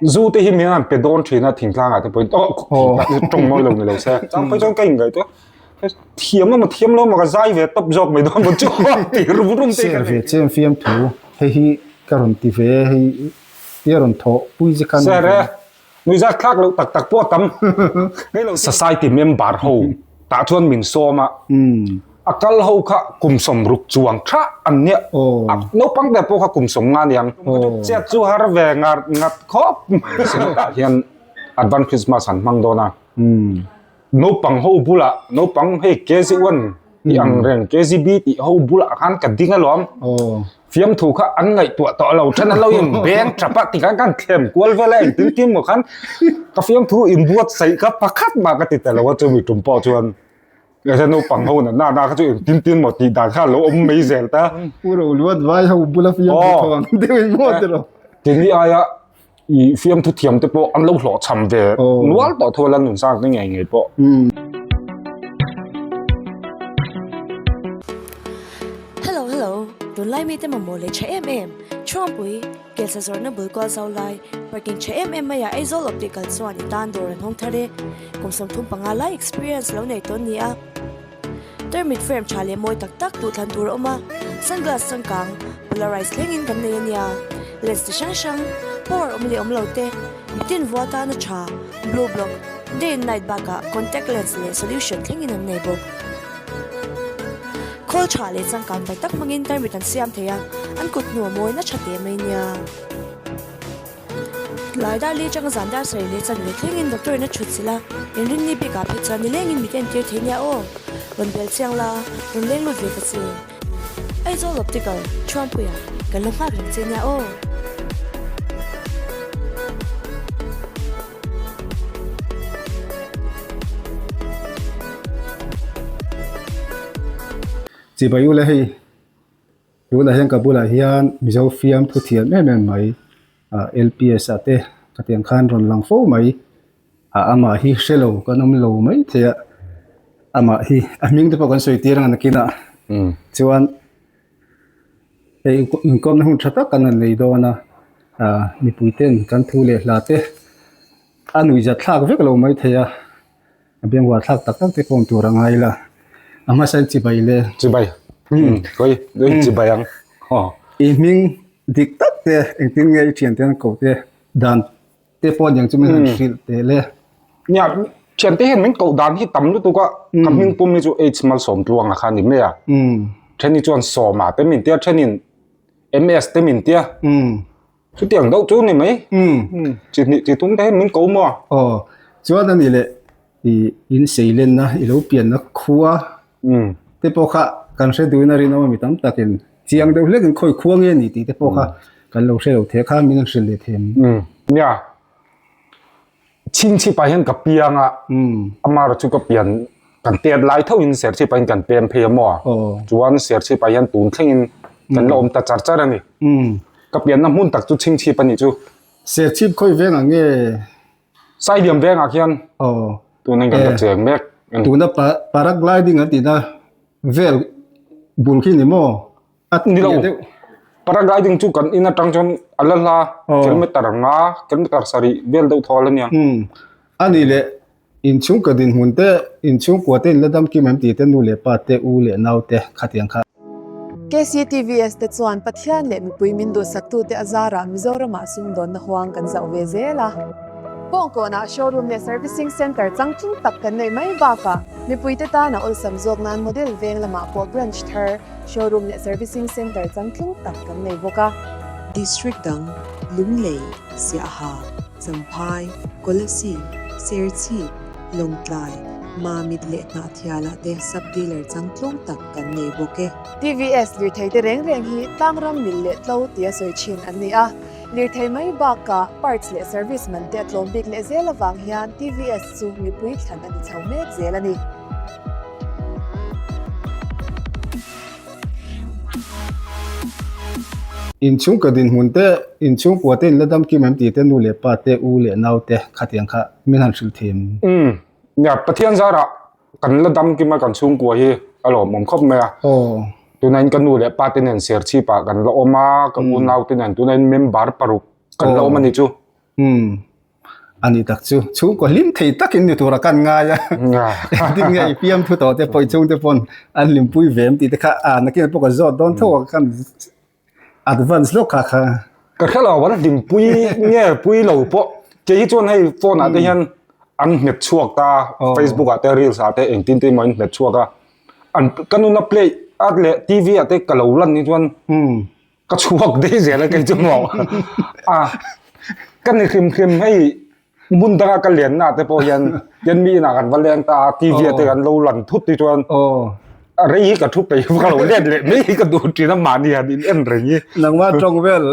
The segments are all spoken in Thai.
dù thì mình làm bên đón thì là thỉnh thoảng à thì bên trông nói lòng người lâu xe chẳng phải trong cái người đó thiếm mà thiếm lâu mà cái dai về tập dọc mấy đón một chút thì rung rung thế cái về xem phim thủ hay cái rồng tì về hay cái rồng thọ bùi gì kan xe ra người ra khác lâu tắc tắc po tâm cái lâu society member hầu ta chuan mình so mà akal hầu kha kum som ruk chuang tha an nia no pang de po kha kum som nga niang chet chu har ve ngat khop hian advance Christmas han mang dona no pang ho bula no pang he kezi wan yang reng kezi bi ti ho bula khan ka dinga lom fiam thu kha an ngai tua to lo than lo in beng trapa ti kan them kwal vela in tin kim mo khan ka fiam thu in buat sai ka pakhat ma ka ti ta lo chu mi tum po chuan cái thế nó bằng hậu nè na cái chuyện tin tin một tí đại khá lỗ ông mấy giờ ta puro luat vai hậu bula phim thong đều một rồi thì như ai á phim thu thiểm tới bộ ăn lâu lọ chầm về nuốt tỏ thôi lần sang cái ngày bộ Hello don't like me tới mà mua lấy trái em Trump ấy kể sao rồi nó bự qua sau lại parking trái em mà ai zol optical so anh tan đồ hong thare cùng sống thung bằng ala experience lâu này tuần nia Thermit frame chale moi tak tu than tur oma sunglass sangkang polarized lengin kan ne nia lens shang power omli omlote tin vota na cha blue block day and night baka contact lens le solution lengin an nebo call chale sangkang bai tak mangin thermit an siam theya an kut nu moi na chate mai nia lai da li chang zan da sei le chan le lengin doctor na chut sila in rin ni pika pizza ni lengin mi ten te thenia o When bel chiang la when leng lu ve ka si ai zo lop ti ka Trump ya kan lo khak lang chen ya o chỉ bây giờ hay cái bula hiền mizo phim thu thiện mấy mấy LPS ate cái tiếng khan ron lang phố mấy ama hi selo cái nôm lâu mấy thì ama hi aming de pagon soi tirang nakina chuan ei kom na hun thata kan nei do na ni puiten kan thu le la te anui ja thak vek lo mai theya abeng wa thak tak tak te pom turang ai la ama san chi bai le chi bai coi chi bai ang e ming dik tak te engtin ngai thian ten ko te dan te pon yang chumen sil te le nya chuyện thế hiện mình cậu đàn hi tắm lúc tôi có cầm mình bùm mình cho Malsawmtluanga Kawmna à trên đi chọn sò mà tới mình tia trên nhìn MS tới mình tia chú tiếng đâu chú này mấy chỉ tung thế mình cậu mà chú anh này lệ thì in xây lên na lâu biển na khua thế bao khá cần sẽ đối na rin ông mình tắm ta kiện chiang đâu lấy cái khôi khua nghe nhỉ thì thế bao khá cần lâu sẽ lâu thế khá mình sẽ lấy thêm nha 친치 바현 kappianga amara chu kappian kan ter lai tho in ser chi pain kan pem phe mo chuan ser chi payan tun thlengin kan lom ta char char ani kappian na mun tak chu chingchi pani chu ser chip khoi ve nga nge sai diam ve nga khian tu nang kan cheng mek tu na paragliding ati na vel bul khi ni mo at ni lo paragliding chu kan ina tang chon alala kilometer sari vel do thol ania ani le in chung ka din hun te in chung ko te ladam ki mem ti te nu le pa te u le nau te khatiang kha KCTVS te chuan pathian le mi puimin do saktu te azara Mizoram sum don na huang kan zau ve zela Pongko na showroom le servicing center changchung tak kan nei mai ba ka mi puite ta na ol samjok nan model veng lama po branch thar showroom le servicing center changchung tak kan nei boka district dang lunglei siaha champhai kolasi serchi longtlai ma midle na thiala te sub dealer changtlong tak kan nei boke TVS lir thei te reng reng hi tangram mil le tlo tia soi chin an ni a lir thei mai ba ka parts le service man te tlom big le zela wang hian TVS chu mi pui than ani chaumek zelani in chung ka din hun te in chung ko te ladam ki mem ti te nu le pa te u le nau te khatiang kha min han sil them nya pathian zara kan ladam ki ma kan chung ko hi alo mom khop me tu nain kan nu le pa ten ser chi pa kan lo oma ka u nau ten tu nain member paru kan lo mani chu อันนี้ตักชูก็ลิ้มไทยตักอินอยู่ตัวกันง่ายอ่ะดิ้งไงเพียมทุต่อแต่ปล่อยชงแต่ปนอันลิมปุยเวมตีแต่ค่ะนักเรียนพวกก็จอดโดนทั่วกันอัดวันส์โลกค่ะก็แค่เราว่าดิ่งปุยเนี่ยปุยเราปะเจ้าชวนให้โฟนอะไรยันอันเน็ตชัวตา Facebook อะแต่รีลส์อะแต่เองตินติมันเน็ตชัวก็อันกันนู้นเพลย์อัดเลยทีวีอะแต่กะเหล่าลั่นนี่ชวนก็ชัวได้เสียแล้วกันจะมองกันในคลิมให้มุนตากันเหรียญนะแต่พอยันมีหนักกันวันแรงตาทีวีแต่กันเราลั่นทุบที่ชวนอะไรอีกก็ทุบไปพวกเราเล่นเลยนี่ก็ดูจีนมาเนี่ยดินเอ็นอะไรอย่างงี้นังว่าตรงเวล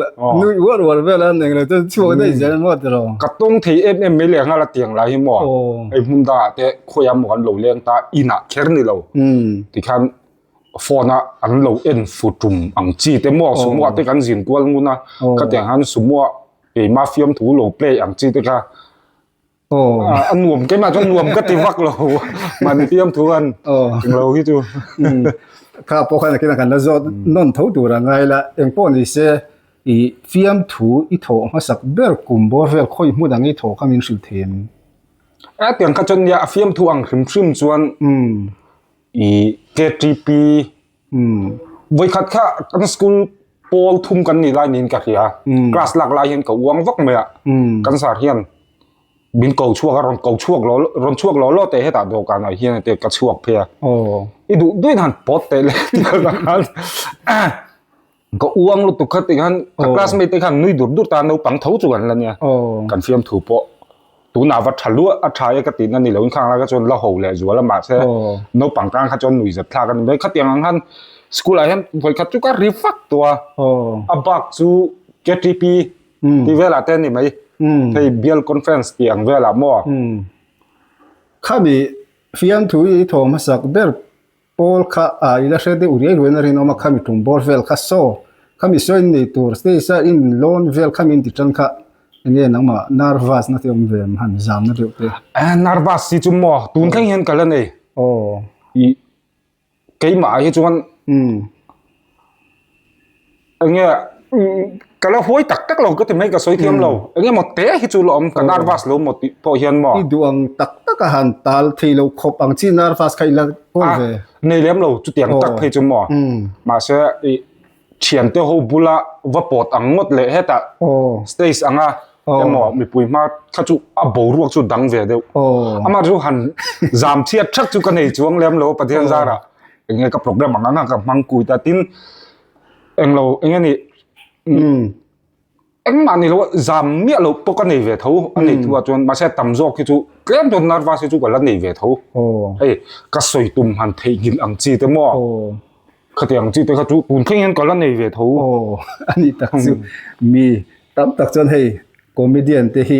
นุ้ยวัดเวลนั่นเองเลยจะช่วยได้เสียหมดเรากระตุ้งที่ไม่เลี้ยงอะไรเตียงไรให้หมดไอ้มุนตาแต่คุยหมดเราเลี้ยงตาอินะแค่นี้เราที่คันฟอนะอันเราเอ็นฟูจุ่มอังจีแต่หมดสมมติแต่กันสินกวนมุนนะก็แต่หันสมมติไอ้มาฟิล์มถูเราเปย์อังจีแต่ก็อันหน่วมแกมาจนหน่วมก็ตีวักเรามันเตรียมทวนถึงเราที่จูข้าพอกันกินกันแล้วจอดนนทดูรังไงละเองป้อนดิเสอีฟิล์มถูอีโถมาสักเบลกุมบ่เวลค่อยมุดังอีโถขมิ้นสุเทมเตียงขจนยาฟิล์มทวงขึ้นซึมชวนอีเกทีปีไว้ขัดข้ากันสกุลโปลทุ่มกันนี่ลายนินกัดเหียกลาสหลักลายเห็นกับวงวักเมียกันสาเฮียนบินเกาชั่วก็รอนเกาชั่วร้อนชั่วล้อเตะให้ตาดูกันไอ้เฮียเตะกระชั่วเพียอีดูด้วยนั่นปอดเตะเลยที่กันก็อ้วงลุตุกขัดอีกฮันกับคลาสเมทอีกฮันนุ้ยดูตาหนูปังเท้าจวนแล้วเนี่ยกันฟิล์มถูกปะตูนาวัดทะลุอัฐายกตินั่นนี่เราข้างแล้วก็จนละหูเลยจัวละมาเช่หนูปังกลางขจนหนุ่ยจะทากันไม่ขัดยังฮันสกุลอะไรฮันพอยขัดจุกรีฟักตัวอับบักซูเกทีพีที่เวลาเต้นนี่ไหมที่เบลคอนเฟรนซ์เตียงเวลาหม้อข้ามีฟิล์มถูอีโถมาสักเบลโอลข้าอีละเสด็จอุริเวนัรินอมาข้ามีถุงบอลเวลข้าโซ่ข้ามีส่วนในตัวสเตย์ซ่าอินลอนเวลข้ามีติดจังข้าเนี่ยนังมานาร์วัสนั่นที่ผมเวมหันจามนั่นเดียวเตะนาร์วัสสิจุ่มหม้อตุนแข่งเห็นกันแล้วเนี่ยอีเกี่ยมาให้จวนเนี่ยก็เราห้อยตักเราก็จะไม่ก็สวยเทียมเราอย่างหมดเตะให้จูหลอมกับนาร์วัสเราหมดพอเห็นหมดอีดวงตักหันตาลที่เราคบอังจีนาร์วัสใครละก็เวในเลี้ยมเราจุดเตียงตักให้จูหมดมาเสียเฉียนเตะหูบุละว่าปอดอังหมดเลยให้แต่สเตย์อังอ่ะยังหมดมีปุยมาข้าจูบ่รู้ว่าจูดังเวเดียวอามาจูหันจามเทียดชักจูกันในจวงเลี้ยมเราประเทศซาระอย่างเงี้ยกับโปรแกรมมันนั่นกับมังคุยแต่ทิ้งเองเราอย่างเงี้ยนี่เอ็งมันนี่เราจำเมียเราปกติเวทเขาอันนี้ทัวจนมาใช้ตำโจกที่จูเกล้มจนนาร์วาสิจูกันแล้วนี่เวทเขาเอ้ก็สวยตุ่มหันเทียนอังจีเตมอขดอังจีเตเขาจูตุ่มเทียนกันแล้วนี่เวทเขาอันนี้ตักจูมีตั้มตักจนให้คอมเมดี้เตหิ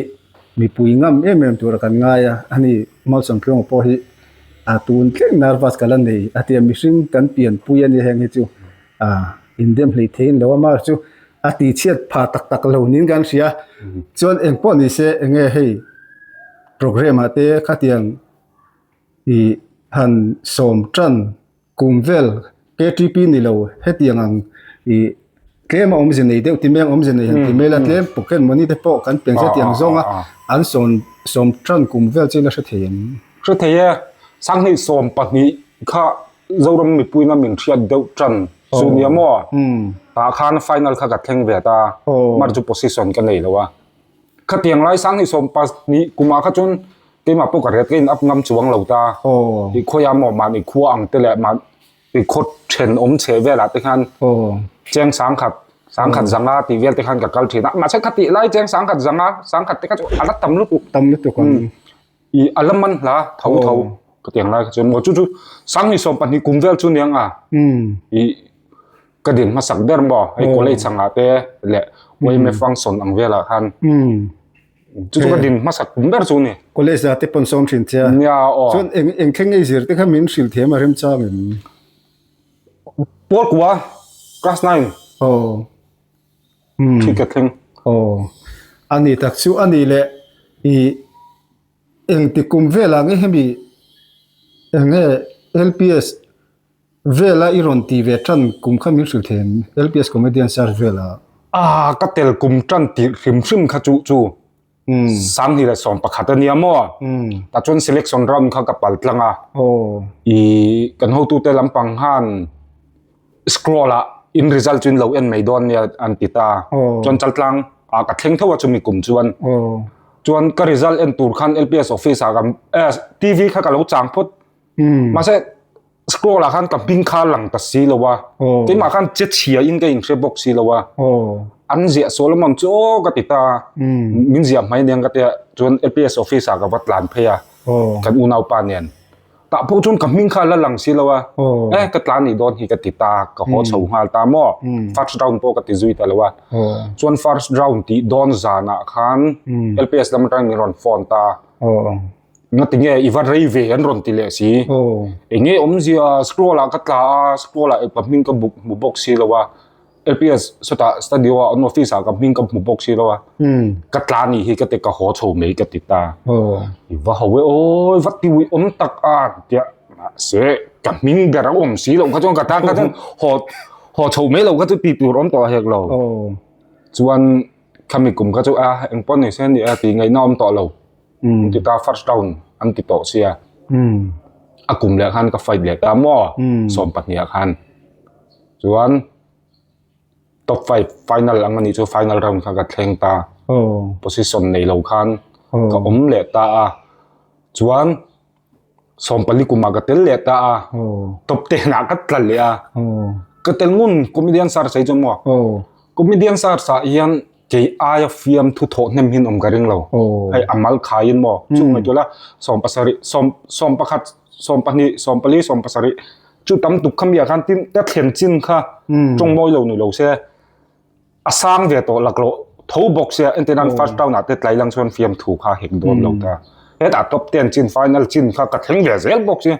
มีปุยงามเอ็มตัวกันง่ายอันนี้มาสังเกตพอหิตุ่มเก่งนาร์วาสกันแล้วนี่อาทิตย์มีสิ่งกันเปลี่ยนปุยอันนี้แห่งที่จูอินเดียมเลยเทียนแล้วมาจูอาทิตย์เชียดพาตักเหล่านี้กันเสียจนเองป้อนนี่เสียเองให้โปรแกรมอาเตะขัดยังอีหันสมจันกุมเวลเกทีพีนี่เราให้เตียงอีเกมอมเจนี่เดียวที่แม่อมเจนี่ที่แม่ละเล่มปกเก็ตมันนี่ได้ปอกกันเปลี่ยนเตียงซงอันสมจันกุมเวลเจน่าเสียเทียสังนี่สมปัจนี้ข้าเราเราไม่ปุยน้ำมิงเชียดเดียวจันส่วนนี้มั่วตาคานไฟนอลข้ากัดแข่งเวตามาจุดโพสิชันกันเลยแล้ววะข้าเตียงไรสังนี่สมปัจนี้กูมาข้าจนเกมมาปกติเกมอัพงำจวงเหล่าตาอีกขยามออกมาอีกขั้วอังเตละมาอีกคดเชนอมเชเวลาติขันแจ้งสังขัดสังอาติเวลติขันกับกัลทีนะมาใช้คติไล่แจ้งสังขัดสังขัดติขันอัลลัตตำลุกตัวกันอีอัลลัมมันละเท่าก็เตียงไรจนหมดจู่สังนี่สมปัจนี้กุมเวลจุนยังอีกระดิ่งมาสักเดิมบ่ไอ้คนเล่สังอาเตะแหละไว้ไม่ฟังสนอังเวลาคันจู่กระดิ่งมาสักกุมเดิมจุนี่คนเล่จะเตะปนสมชินเชียเนี่ยส่วนเองแข่งไอ้เสือที่เขามินสิลเทียมาเริ่มจ้าเหมือนปวดกัวคลาสไนน์ที่กระทิงอันนี้ตักชูอันนี้แหละเองที่กุมเวลาไงให้มีเองLPSเวลาอีรอนทีเวทันกุมขมิ้นสุดเห็น LPS Comedian Lar เวลาก็เตลกุมจันติริมซึมขจู sang hi la som pakhat ania mo ta chon selection round kha ka pal tlanga I kan ho tu te lampang han scrolla in result chin lo en mai don ya an tita chon chaltlang a ka thleng thawa chumi kum chuan ka result en tur khan LPS office a kam TV kha ka lo chang phot ma se scroll la khan ka ping kha lang ta si lowa ke ma khan che chia in ka in she box si lowa an zia solomon cho ka tita min zia mai neng ka te chuan LPS office a ka watlan pheya kan unau pa nen ta pho chun ka ming kha la lang si lowa ka tlan ni don hi ka tita ka ho chho hal ta mo first round po ka ti zui ta lowa chuan first round ti don zana khan LPS lam tang ni ron phone ta ngatinge iwa rei ve an ron ti le si enge omzia scroll ka tla scroll e pa ming ka mu box si lowa LPS sota studio on office ka ming ka mu box si lowa ka tla ni hi ka te ka ho chho me ka tita iwa hawe oi wat ti wi om tak a tia se ka ming dara om si lo ka chong ka ta ka chong ho chho me lo ka tu ti tur om to hek lo chuan khami kum ka chu a engpon ni sen ni a ti ngai nom to lo tita first round an ti to sia akum le khan ka fight le ta mo som patnia khan chuan top 5 final angani chu final round kha ka thleng ta position nei lo khan ka om le ta a chuan som pali kuma ka tel le ta a top 10 na ka tlal le a ka tel ngun comedian sar sai chu mo comedian sar sa yan ke aya fiam thu tho nem hin om garing lo ai amal khain mo chung mai tola som pasari som pakhat som pani som pali som pasari chu tam tuk kham ya khan tin ta thlen chin kha chung moi lo nu lo se asang ve to laklo tho box ya entenan first round na te tlai lang chon fiam thu kha hek dom lo ta he ta top 10 chin final chin kha ka thleng ve zel box ya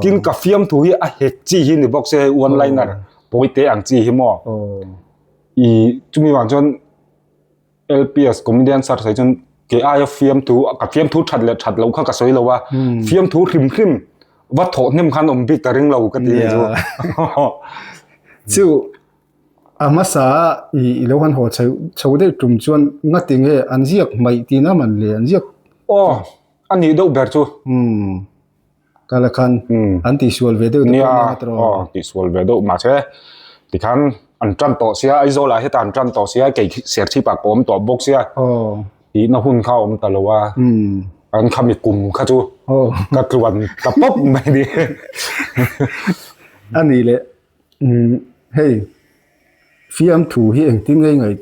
tin ka fiam thu hi a hek chi hi ni box e one liner poite ang chi hi mo I chumi wang chon LPS Comedian Lar sai chon ke ai fiam thu ka fiam thu that le that lo kha ka soi lo wa fiam thu hlim wa tho nem khan om bik ta ring lo ka ti chu amasa I lo han ho chau de tum chuan ngating he anjiak mai ti na man le anjiak ani do ber chu kala khan anti sual ve de ti sual ve do ma che ti khan an tran to sia aizola he tan tran to sia ke ser chi pa kom to box sia ti na hun kha om ta lowa an khami kum kha chu ka tluan ka pop mai ni ani le hey fiam thu hi eng tin ngai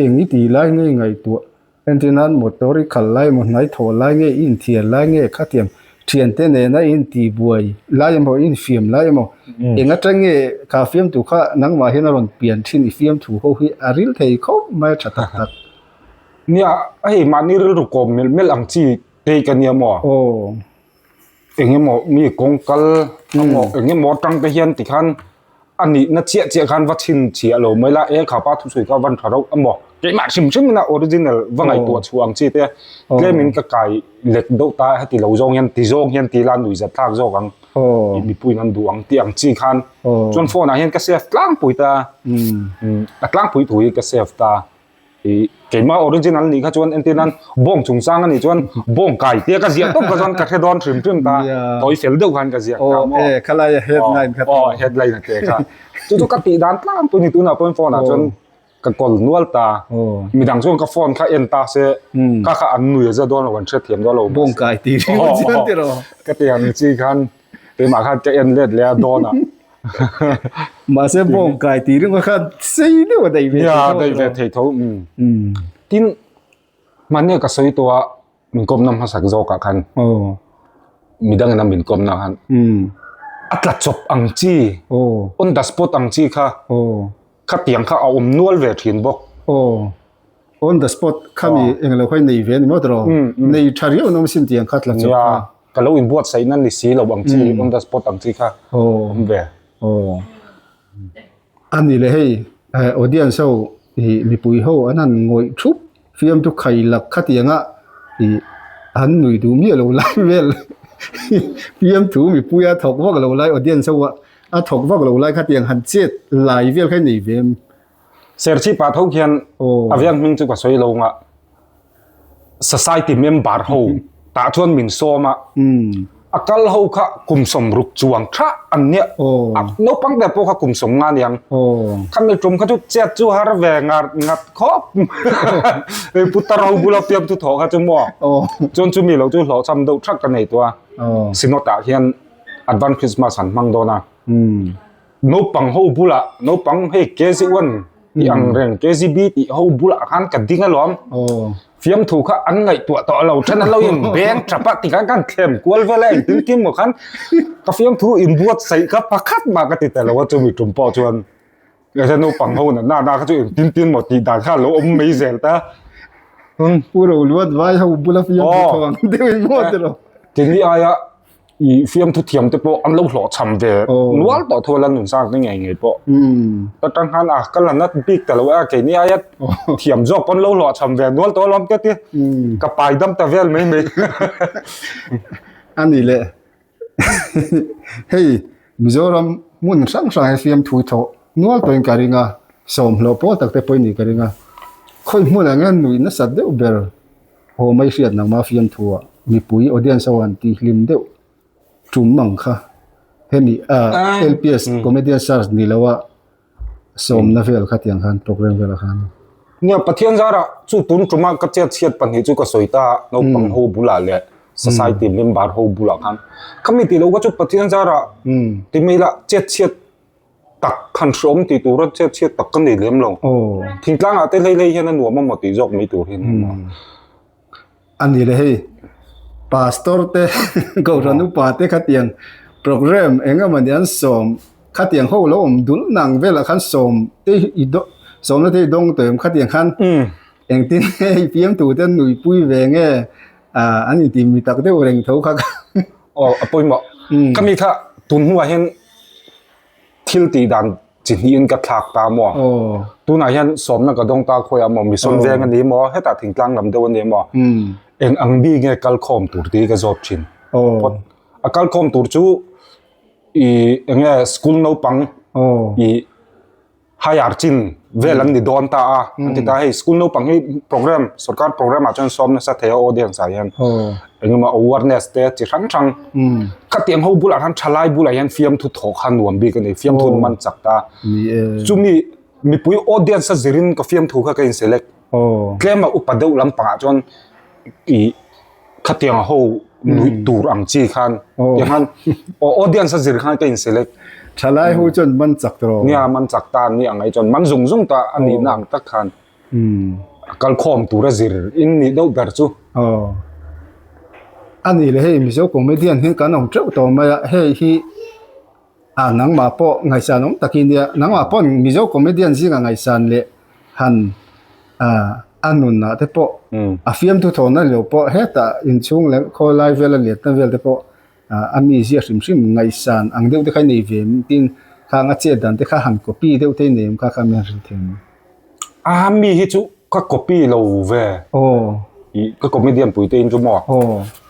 eng ni ti lai ngai tu entenan motori khal lai mo nai tho lai nge in thian lai nge kha tiam thian te ne na in ti buai lai mo in fiam lai mo enga tange ka fiam tu kha nang ma hena ron pian thin fiam thu ho hi aril thei kho ma thata tak nia ai mani ril ru kom mel ang chi te kan nia mo enge mo mi kongkal mo enge mo tang te hian ti khan ani na chia khan wa thin chia lo mai la e kha pa thu sui ka van tharo amo ke ma sim na original wangai tu chuang chi te klemin ka kai lek do ta ha ti lo zong yan ti lan nui za thak zo gang mi pui nan duang ti ang chi khan chon phone a hian ka save tlang pui ta atlang pui thui ka save ta ke ma original ni kha chon entenan bong chung sang ani chon bong kai te ka zia top ka chon ka thedon trim ta toi fel do khan ka zia ka mo khala headline kha headline te kha chu ka ti dan tlang pui ni tu na point phone a chon ka kol nual ta mi dang chon ka phone kha en ta se ka kha an nui za don wan thret thiam do lo bong kai ti ron ti ro ka te ang chi khan te ma kha ka en let le don a mà sẽ bong cài tí nó khác xây nó đầy về đầy về thầy thấu tin mà nếu cái sấy tua mình công năm hasak zo cả khăn mình đang làm mình công năm khăn at là chụp ang chi on the spot ang chi kha khát tiếng kha om nual về thiền bốc on the spot kami anh là khoai này về mà đó này chari ông xin tiếng khát là chụp cái lâu in buat say nan lì xí lâu ang chi on the spot ang chi kha về anh đi lấy audience sau thì mi bùi hậu anh ngồi chụp phim tu khai lạc khát tiếng á thì anh người tu mi lâu lại về phim tu mi bùi à thọc vác lâu lại audience sau á thọc vác lâu lại khát tiếng hắn chết lại về cái này về ser chi pa thâu khian aviang ming chu ka soi lo nga society member ho ta chuan min soma akal ho kha kumsom ruk chuang tha an nia no pang de po kha kumsom nga niang khamel trum kha chu chat chu har ve ngat khop e putar ho bula piam tu tho kha chu mo chon chu mi lo chu hlo cham do thak ka nei to sinota hian advance Christmas an mang do na no pang ho bula no pang he kesi wan yang reng KCB ti ho bula khan ka dinga lom phiếm thủ khá ăn ngậy tụa tọ lầu chân ăn lâu yên bén chập bát thì các thèm cuốn với lại tính kim một khán các phiếm thủ in buốt sấy các bác khát mà cái tịt là cho mình trồng bò chuồn người ta nấu bằng hôn na các chuyện tin một tí đại khá lỗ ôm mấy rẻ ta puro luat vai ho bula phiếm thủ thằng đều mua rồi thì như ai á i phiếm thủ thiểm tới bộ ăn lâu lọ chầm về nuốt tỏ thôi lần sang cái ngày ngày bộ ta tăng han à cái lần nát bigแต่ละว่าcáiนี้ai thiểm do con lâu lọ chầm về nuốt tỏ lắm cái tí cái bài đâm ta về mấy mấy anh đi lệ hey Mizoram muốn sang sang phiếm thủ thọ nuốt tôi cái gì ngà sớm lo po tak te point cái gì ngà khơi muốn là ngân nuôi nó sát đeo bер hồ mấy phiền nang ma phiếm thủ mi pui audience awan ti hlim deu trùm măng kha hemi LPS Comedian Lar ni lawa som na vel kha tiang khan program vel khan nia pathian zara chu tun truma ka che chiat pan hi chu ka soita no pang ho bula le society member ho bula khan committee lo ka chu pathian zara ti mela che chiat tak khan som ti tu ra che chiat tak kan nei lem lo thingtlang a te lei hian an nuam ma ti jok mi tur hin ani le hei pastor te go ranu pa te khatiang program enga manian som khatiang ho lo dul nang vela khan som te ido som na te dong tem khatiang khan eng tin hei pm tu ten nui pui ve nge ani ti mi tak de reng tho kha apoi mo kami kha tun huwa hen thil ti dan chin hian ka thak ta mo tu na hian som na ka dong ta khoya mo mi som ve ngani mo heta thingtlang lam de wani mo eng ang bi nge kal khom tur ti ka job chin a kal khom tur chu i enge school no pang i hayar chin velan ni don ta a anti ta hey school no pang hi program sarkar program a chon som na sa theo audience a yan engma awareness te chi rang khatiang ho bula han thalai bula yan fiam thu tho khan nuam bi ka ni fiam thu man chakta chumi mi pui audience sa zirin ka fiam thu kha ka in select klema upadeu lam pa chon i khatiang ho nui tur ang chi khan yang audience zir khan ka in select thalai ho chon man chak tro nia man chak ta ni angai chon man zung ta ani nang tak khan kal khom tur zir in ni do ber chu ani le hei mizo comedian hin kan ong treu to ma hei hi nang ma po ngai sa nong takinia nang ma pon mizo comedian zinga ngai san le han anun na te po a fiam tu thona lo po heta in chung le kho live vel le ta vel te po ami zia sim ngai san ang deu te khai nei ve tin kha nga che dan te kha han copy deu te nem kha kha me rin them mi hi chu ka copy lo ve i ka comedian pui te in chu mo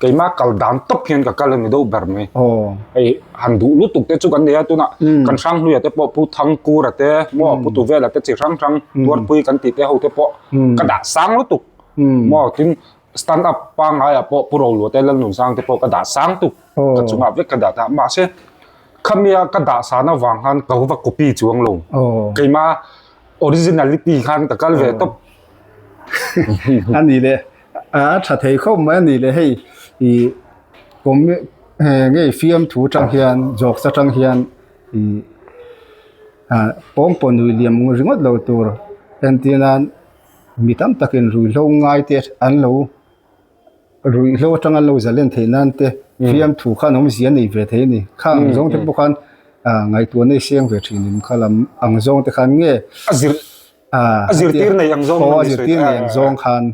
kai ma kal dan top hian ka kal ni do ber me ai han du lu tuk te chu kan ne tu na kan sang lu ya te po pu thang ku ra te mo pu tu ve la te chi rang tuar pui kan ti te ho te po ka da sang lu tuk mo tin stand up pa nga ya po pu ro lu te lan nu sang te po ka da sang tuk ka chu nga ve ka da ta ma se khamia ka da sa na wang han ka wa copy chuang lo kai ma originality khan ka kal ve top ani le tha thei khom ma ni le hei I kom nge fiam thu chang hian jok sa chang hian pom pon William ringot lo tur entinan mitam takin rui lo ngai te an lo rui lo chang an lo zalen theinan te fiam thu khan om zian nei ve the ni khang jong te bokhan ngai tu nei siang ve thinim khalam ang jong te khan nge azir tir nei ang jong azir tir nei ang jong khan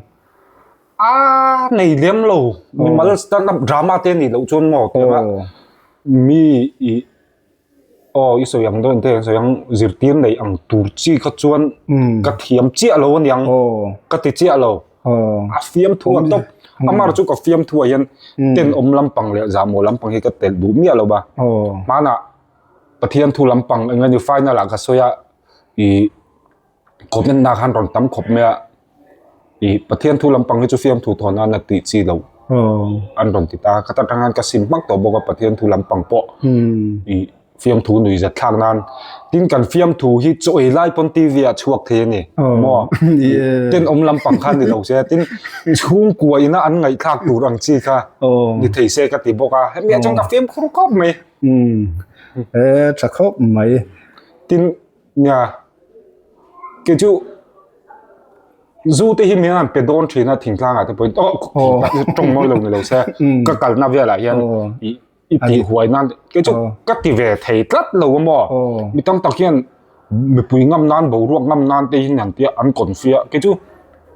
nei lem lo mi mal stand up drama te ni lo chon mo te ma mi i so yang don te so yang zirtir nei ang tur chi kha chuan ka thiam chi alo yang ka ti chi alo a fiam thu top amar chu ka fiam thu yan ten om lampang le zamo lampang hi ka tel du mi alo ba mana pathian thu lampang ngani final ka soya I comment na khan ron tam khop me อีประเทศทุลำปังที่จะฟิล์มถูกถอนนันติจีเราอันรอนติตาขัดทางงานกสินมักตัวบอกว่าประเทศทุลำปังปะอีฟิล์มถูหนุ่ยจะทางนั้นทิ้งกันฟิล์มถูที่จะไล่ปนทีวีช่วงเทนี่มอทิ้งลำปังขันนี่เราเสียทิ้งช่วงกลัวอีน่าอันไงข้ากูรังจีค่ะนี่เทเสกติบอกว่าให้เมียจังกับฟิล์มครูก็ไม่จะครบไหมทิ้งเนี่ยก็จูที่มีนั่นเป็นโดนทีน่ะทิ้งทางอ่ะที่เป็นตรงมอลงนี่เราเสียก็กลนับเวลาเห็นอีปีหวยนั่นก็จะก็ตีเวทให้ตัดเราว่าบ่มีต้องตะเกียนมีปุยงำนานบ่รวงงำนานตีหินอย่างเตี้ยอันก่อนเฟียก็จะ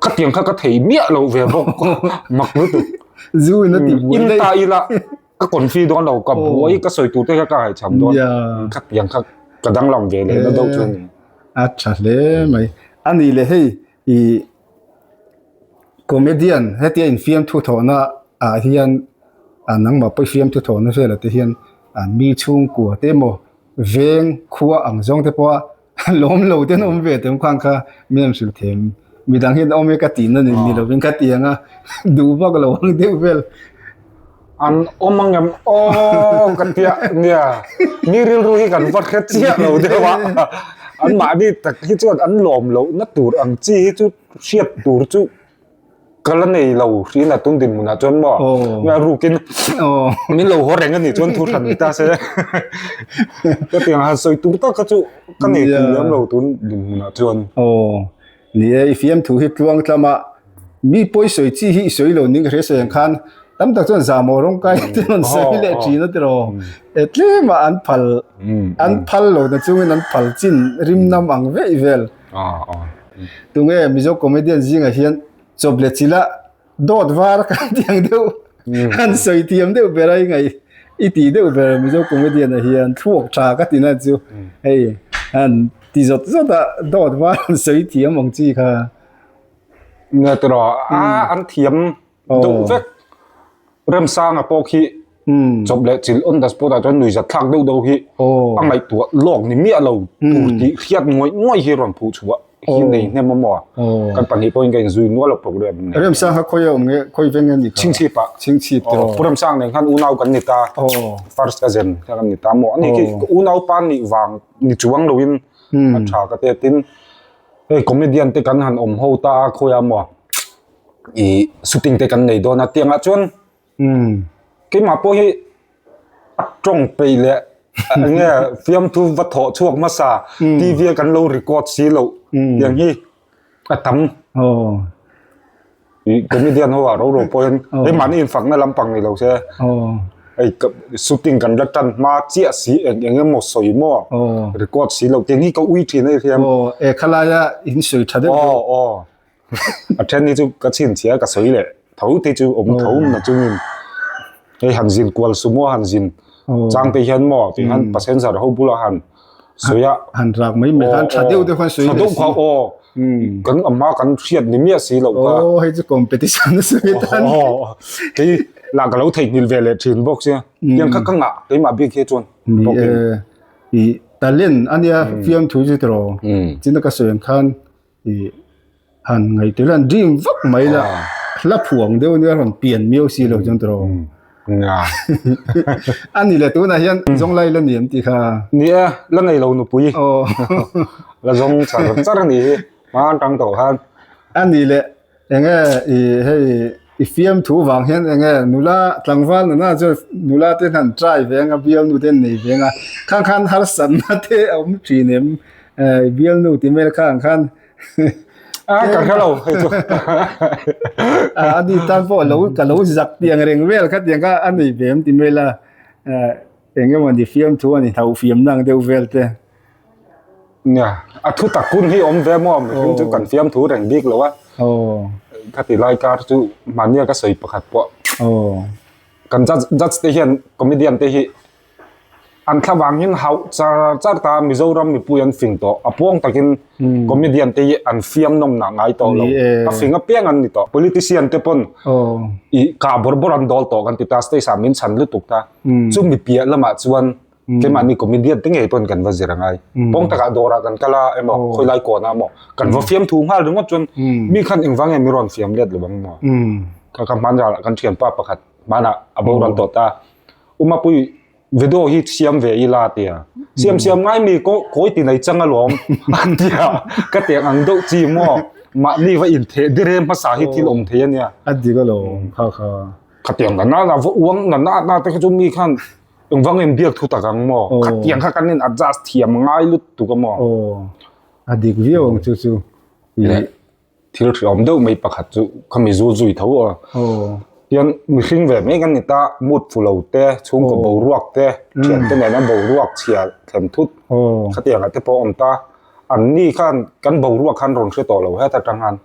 ก็เตียงเขาก็เทเมียเราเวรกมักนึกจูนั่นตีอินตาอีละก็ก่อนฟีโดนเรากับหวยก็สวยตัวเต้ก็ให้ชำโดนก็เตียงเขากระดังลองเวเลยแล้วโดนชนอาจจะเลยไหมอันนี้เลยให้อีคอมเมดี้ให้ที่อินฟิล์มทุกท่านเฮียนนังมาไปฟิล์มทุกท่านนั่นเองแหละที่เฮียนมีช่วงกัวเต็มเวงขัวอังจงเทปว่าล้มเหลวเต็มอมเวทเต็มควางค่ะมีน้ำสุดเต็มมีดังเห็นอเมริกาตีนั่นมีเราเป็นกาตีงดูว่าก็เราเดียวเวลอันมังยำกันเตียเนี่ยมีเรื่องรู้กันวัดแค่เจี๊ยเราเดียวว่าอันมาดิแต่ที่จอดอันหลอมเรานัดตูดอังจีจุดเชียดตูดจุก็แล้วในเราที่น่ะต้นดินมันน่ะจนบ่งารู้กินมีเราหัวแรงกันนี่จนทุรันตาเสียก็เตียงหาสวยตูตก็จุก็นี่คือเรื่องเราต้นดินมันน่ะจนนี่ไอ้ฟิล์มถูกฮิตลวงตมามีป่วยสวยจีฮิสวยเรานี่ก็เรียกเสียงคันตั้มตักจนสามโรงไก่จนสวยเลยจีนั่นตลอดที่มาอันพัลเราแต่ช่วงนั้นพัลจินริมน้ำอังเวเวลตรงนี้มีเจ้าคอมเมดี้จริงไอ้เฮียนจบเลยทีละโดดวาร์กันอย่างเดียวอันสวยเทียมเดียวเบรย์ไงอีตีเดียวเบรย์มีเจ้าคอมเมดี้ไอ้เฮียนทุกชากันที่นั่นจู่เฮ้ยอันที่สุดโดดวาร์สวยเทียมมองจีค่ะเนี่ยตลอดอันเทียมดูเวกเริ่มสร้างอ่ะพอคีจบเลยจิลอันดับสปอร์ตจนหนุ่ยจะทักดูฮีอันไหนตัวโลกนี่มีอะไรตัวที่เครียดง่อยเฮรอนผู้ชัวที่นี่เนี่ยมั่วกันปัญหาพวกนี้ก็ยุ่งนัวเราโปรแกรมเริ่มสร้างเขาคุยเอาเงี้ยคุยเป็นเงินดีชิงชีพตัวเริ่มสร้างเนี่ยขั้นอุณาวกันนิตาฟาร์สกันเซนกันนิตาหมออันนี้คืออุณาวปานนี่วางนี่จวงเราวินอันชากระเตตินคอมเมดี้เตกันหันหัวตาคุยเอาหมออีสุดทิ้งเตกันในโดนเตียงอ่ะจนคิดมาพวกนี้ตรงไปเลยเนี่ยฟิล์มทูวัตถุช่วงมาซาทีวีกันเรารีคอร์ดซีเราอย่างนี้ทำก็ไม่เดียนหัวเราพอยไอ้มันอินฝั่งนั่นลำปังนี่เราใช่ไอ้กับสุดทิ้งกันรัตันมาเจี๊ยสีอย่างเงี้ยหมดสวยมั่วรีคอร์ดซีเราอย่างนี้ก็วิ่งทีนี่เทียมขลายอินสวยทัดเดียวอันนี้จูก็ชินเสียก็สวยเลยเท่าที่จูอมเท่ามันจูนี่ไอ้หันจินกวลสมัวหันจินจางที่เห็นหมอที่หันเปอร์เซ็นต์สารเขาบุรุหันสวยหันรักไม่หันชัดเดียวเดียวคนสวยชัดเดียวเขากันอามากันเชียดนี่มีสีเราก็ให้จะคอมเพติชันสวยทันที่หลักเราเทคนิคเวลชินบอกเสียยังข้างอ่ะที่มาบิ๊กเฮจวนอีแต่เล่นอันนี้ฟิล์มถูกจิตรอจินตก็สวยคันอีหันไงที่เล่นดีมวักไม่ละลับห่วงเดี๋ยวนี้มันเปลี่ยนมิวสิเราจังตรออันนี้แหละตัวนั้นยันจงไล่เล่นเนี่ยที่ค่ะเนี่ยเล่นในเราหนุ่มปุยแล้วจงจัดนี่มาตั้งตัวฮันอันนี้แหละยังไงให้ฟิล์มถูกวางเห็นยังไงนูล่าตั้งวันน่ะจะนูล่าเต้นหันใจเวียงกับเบียลนูเต้นนี่เวียงอ่ะข้างๆหาสันนะเต้เอาไม่จีเนี่ยเบียลนูที่เมลข้างกันเขาเราอันนี้ตอนพอเราก็เราจักเตียงเร่งเวลคัดยังก็อันนี้เบียมที่เมล่ายังไงวันที่ฟิล์มทัวร์นี่เท่าฟิล์มนั่งเดียวเวลเต้เนี่ยทุกตระกูลที่อมเวมอมถึงกันฟิล์มทัวร์แรงบิ๊กหรอวะคัดติรายการจู่มันเนี่ยก็สวยประคัดปะกันจัดที่เห็นคอมเมดี้ที่อันข้าวางยังเขาจะตามมิโซรัมมีปุยันฟิงโตอพวงตะกินคอมเมดี้ที่อันฟิล์มนมหนังไอโตเราอันฟิงก็เปียงอันนี้โต politician เตปนอีกาบอร์บอรันดอลโตกันติดตาสเตย์สามินชันลุตุกตาจุ่มมีเปียละมาชวน ke ma ni comedian te nge ton kan wa zirangai pong taka dora kan kala emo khoi lai ko na mo kan wa fiam thu hal ringot chon mi khan engwang mi ron fiam let lobang mo ka kam man ja kan thian pa pakhat mana abo ran to ta uma pui video hi siam ve ila tia siam ngai mi ko koi ti nei changa lom an tia ka te ang do chi mo ma ni wa in the dire ma sa hi thil om the nia adi ga lo kha ka tiang na na uang na te chu mi khan engwang em biak thu ta kang mo ka tiang kha kanin adjust thiam ngai lut tu ka mo adi view chu thil thiam do mai pakhat chu khami zu zui tho yan mi hring ve me kan ni ta mut fulo te chung ko bo ruak te thian te na bo ruak chia thlen thut ka tiang te po om ta an ni khan kan bo ruak khan ron se to lo ha ta tangan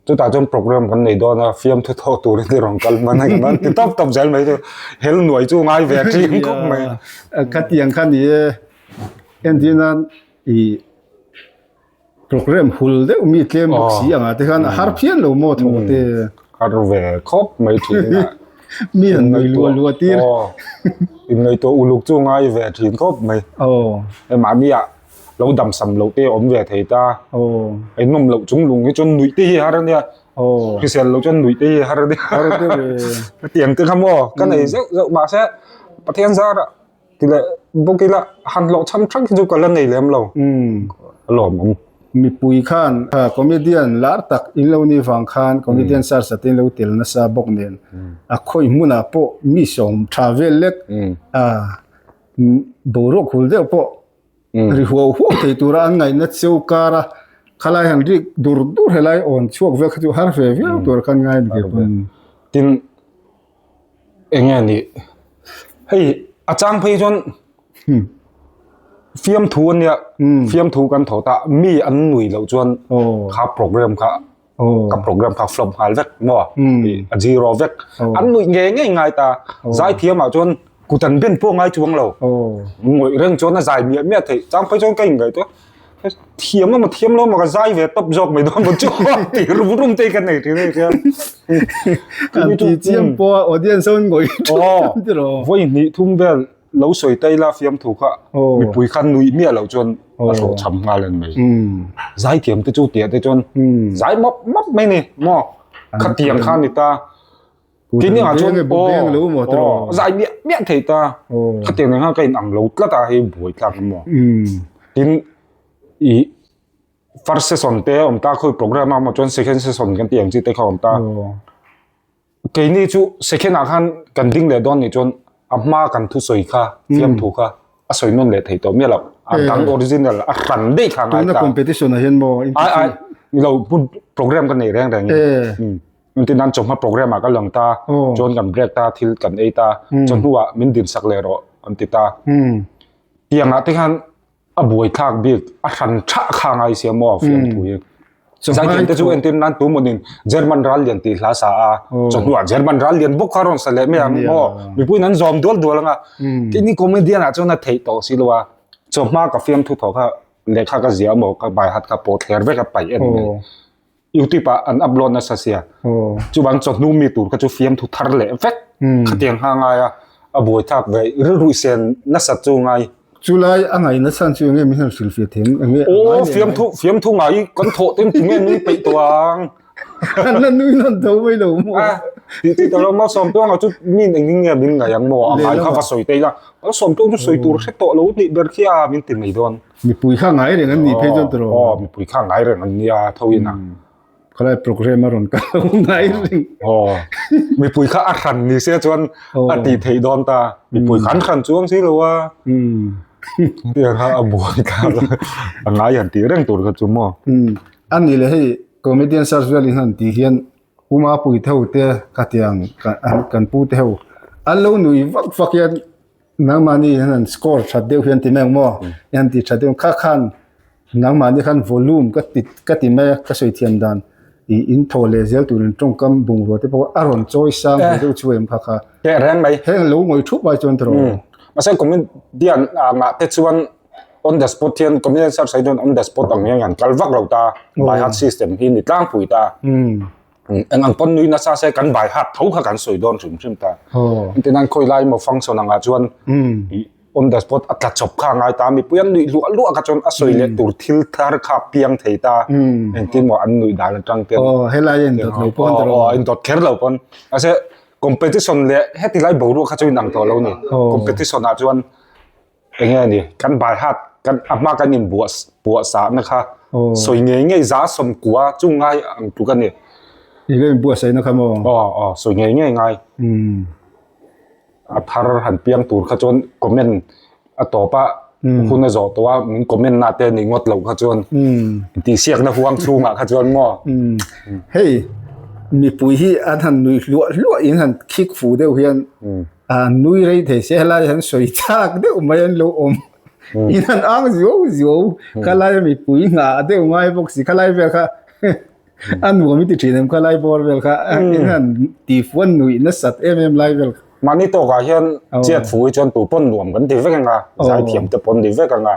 tu ta jon program kan nei do na film thu tho tu ri rong kal man kan man ti top zel mai hel nuai chu ngai ve trim ko mai ka tiang khan ni endina I program hul de mi tlem boxi anga te khan har phian lo mo tho te har ve khop mai thi na mi an noi lu tir in nei to uluk chu ngai ve thin khop mai e ma mi a lo dam sam lo te om ve thei ta ai nom lo chung lung hi chon nui te har nia ki sel lo chon nui te har de tiang te khamo kan nei zo ma se pathian za ra ti le bokila han lo cham thang ki ju kala nei lem lo lo mong mi pui khan comedian lar tak in lo ni wang khan comedian sar satin lo tel na sa bok nen a khoi muna po mi som travel lek boro khul de po ri ho thei tura an ngai na cheu kara khalai han rik dur helai on chuak ve khu har ve ve tur kan ngai de tin enga ni hei achang phei jon fiam thu ania fiam thu kan thota mi an nui lo chuan kha program kha ka program kha flop hal vek mo a zero vek an nui nge ngai ta zai thiam a chuan kutan ben po ngai chuang lo ngoi reng chuan na zai mi thei chang phei chong kai ngai to thiam ma thiam lo ma ka zai ve top jok mai do mo chu ti rum te kan nei ti nei kan ti chiam po audience on ngoi ti ro voi ni thum vel lo soi tai la fiam thu kha mi pui khan nui mi lo chon a ro cham nga len mai zai thiam te chu tia te chon zai mop mai ni mo kha tiang khan ni ta kini a chon bo lo mo tro zai mi thei ta kha tiang nga kai ang lo tla ta he boi tla mo tin I first season te om ta khoi program ma chon second season kan tiang chi te kha om ta ke ni chu second a khan kan ding le don ni chon amma kan thu soi kha fiam thu kha a soi non le thei to mi lo a tang original a khan de kha ngai ta competition a hen mo ai ni lo program kan nei reng reng tin nan chom ha program a ka lang ta chon kan break ta thil kan ei ta chon huwa min din sak le ro an ti ta tiang a te khan a buai thak bik a ran tha kha ngai sia mo fiam thu ye zai ken te chu entin nan tu monin german ral lian ti hla sa a chon huwa german ral lian bok kharon sa le me am mo mi pui nan zom dol nga ti ni comedian a chona thei to silwa choma ka fiam thu tho kha lekha ka zia mo ka bai hat ka po thler ve ka pai en youtube an upload na sa sia chu bang chon nu mi tur ka chu fiam thu thar le vek khatiang ha nga ya a buai thak ve ru sen na sa chu ngai July angai na san chu nge mi han sil fi thing nge fiam thu ngai kon tho ten nge ni pe toang nan nui nan do mai lo mo ti to lo ma som to nga chu min eng nge min nga yang mo angai kha va soi te la som to chu soi tur se to lo ni ber khia min tin mai don mi pui kha ngai re ngan ni phe jon tro mi pui kha ngai re ngan nia thoina khala program ron ka ngai ring mi pui kha a khan ni se chuan a ti thei don ta mi pui khan chuang si lo wa tia kha a buai ka ngai an ti reng tur ka chu mo an ni le hei comedian sar wel han ti hian uma pui thau te ka tiang kan pu te ho an lo nui vak yan nang mani han score that deu hian ti meng mo yan ti that deu kha khan nang mani khan volume ka ti me ka soi thiam dan I in thole zel turin trong kam bung ro te po aron choi sang deu chuem kha kha ke ren mai heng lo ngoi thu bai chon tro ma sai comedian nga te chuan on the spot hian comedian sar sai don on the spot ang yang kal vak lo ta by heart system hi ni tlang pui ta ang pon nui na sa se kan by heart thau kha kan soi don chum ta tin an khoi lai mo function anga chuan on the spot at chop kha ngai ta mi puyan lui lu ka chon a soi le tur thil thar kha piang thei ta en tin mo an nui dal tang te helai en dot lo pon tro in dot kher lo pon ase competition le heti lai boru kha chui nang to lo ni competition a chuan enge ni kan bai hat kan ama kan in buwa sa na kha soi nge za som kwa chu ngai ang tu kan ni ile buwa sai na khamo soi nge ngai a thar han piang tur kha chon comment a to pa hun na zo to wa min comment na te ni ngot lo kha chon ti siak na huang chunga kha chon ngo hey mi pui hi an han nui lu in han kick fu de hian nui rei the se la han soi chak de mai an lo om in han ang zio kala mi pui nga de ngai bok si kala ve kha an wo mi ti thinem kala bor vel kha in han ti fon nui na sat lai vel mani to ga hian chiat fu chon tu pon nuam kan ti ve ka nga zai thiam te pon ti ve ka nga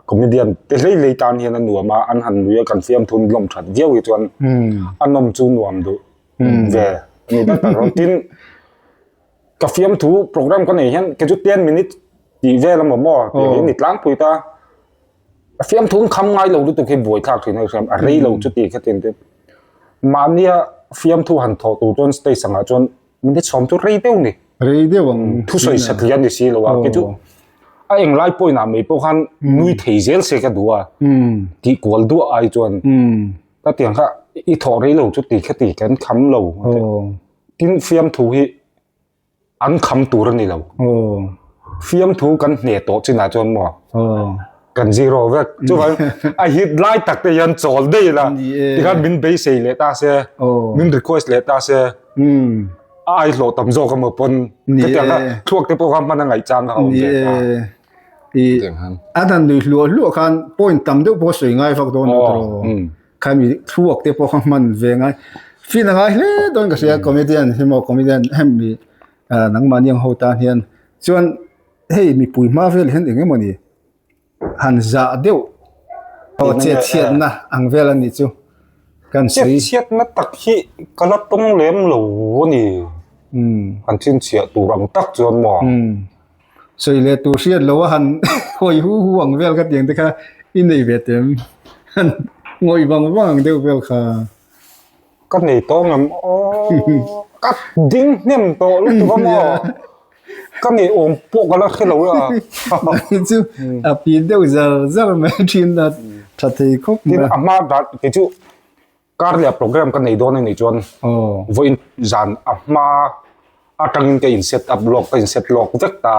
comedian te lei tan hian an nuama an han nuya kan fiam thun lom that viau hi chon anom chu nuam du ve ni da ta tin ka fiam thu program kan nei hian ke ju 10 minute ti ve la mo ti ni tlang pui ta fiam thun kham ngai lo du tu ke boi thak thin hai a rei lo chu ti kha tin te mania fiam thu han tho tu chon stay sanga chon mình som tu rei deu wang thu soi sak lian ni si lo wa ke chu a eng lai poi na me po khan nui thei zel se ka duwa ti kol du ai chuan ta tiang kha i tho rei lo chu ti kha ti kan kham lo tin fiam thu hi an kham tur ni lo fiam thu kan hne to china chon mo kan zero vek chu vai a hit lai tak te yan chol dei la ti khan min be sei le ta se min request le ta se ai lo tam zo ka mo pon ke ta ka thuak te po kam man ngai chang ha adan lui lu khan point tam de po soi ngai fak don tro khami thuak te po kam man ve ngai fin ngai le don ka sia comedian himo comedian hem mi nang man yang ho ta hian chuan hey mi pui ma vel hen enge moni han za deu o che chiat na ang vel ani chu kan sei chiat na tak hi kala tong lem lo ni han chin chia tu rang tak chuan mo soi le tu siat lo han hoi hu ang vel ka tiang te kha in nei ve tem han ngoi wang deu vel kha ka nei to ngam ka ding nem to lu tu ka mo ka nei om po ka la khelo a chu a pi deu za ma chin na tha thei khop tin ama da ke chu karlia program kan nei don nei chuan voin zan ama atangin ke in set up block ka in set lock vekta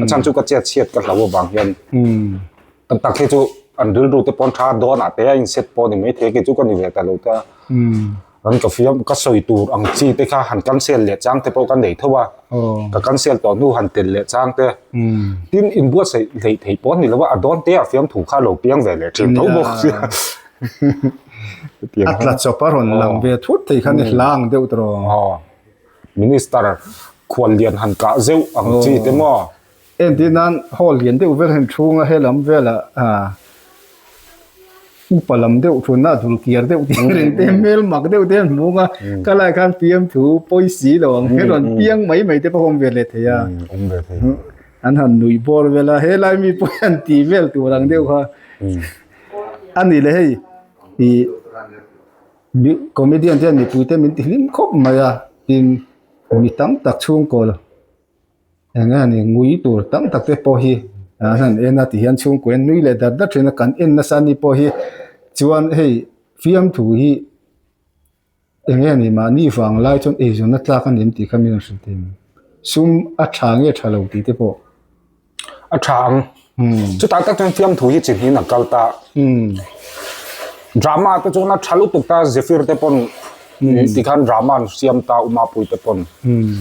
chan chu ka chet ka lawo bang hian tam tak he chu an dil ru te pon tha don a te in set po ni me the ke chu ka ni ve ta lo ta an ka fiam ka soi tur ang chi te kha han cancel le chang te po kan nei thowa ka cancel to nu han tel le chang te tin in bu sai lei thei pon ni lawa adon te a fiam thu kha lo piang ve le thin tho bo atla choparon lang ve thut thei khan lang deu tro minister khwal lian han ka zeu ang chi te mo en dinan hol lian deu vel hem thunga helam vela upalam deu thuna dul kiar deu tirin te mel mak deu te munga kala kan pm thu poisi lo ang heron piang mai te pahom vele theya ve the an han nui bor vela helai mi poan ti vel tu rang deu kha ani le hei i comedian jan ni puite min ti hlim khop maya tin mi tam tak chung ko lo anga ni ngui tur tam tak te po hi han ena ti hian chung ko en nui le dar da thena kan en na sani po hi chuan hei fiam thu hi enge ni ma ni wang lai chon e jona tla kan lim ti khamin shtim sum a thange thalo ti te po a thang chu tak tak chon fiam thu hi chin hi na kalta drama te chona thalu tukta zephyr te pon ti khan drama siam ta uma pui te pon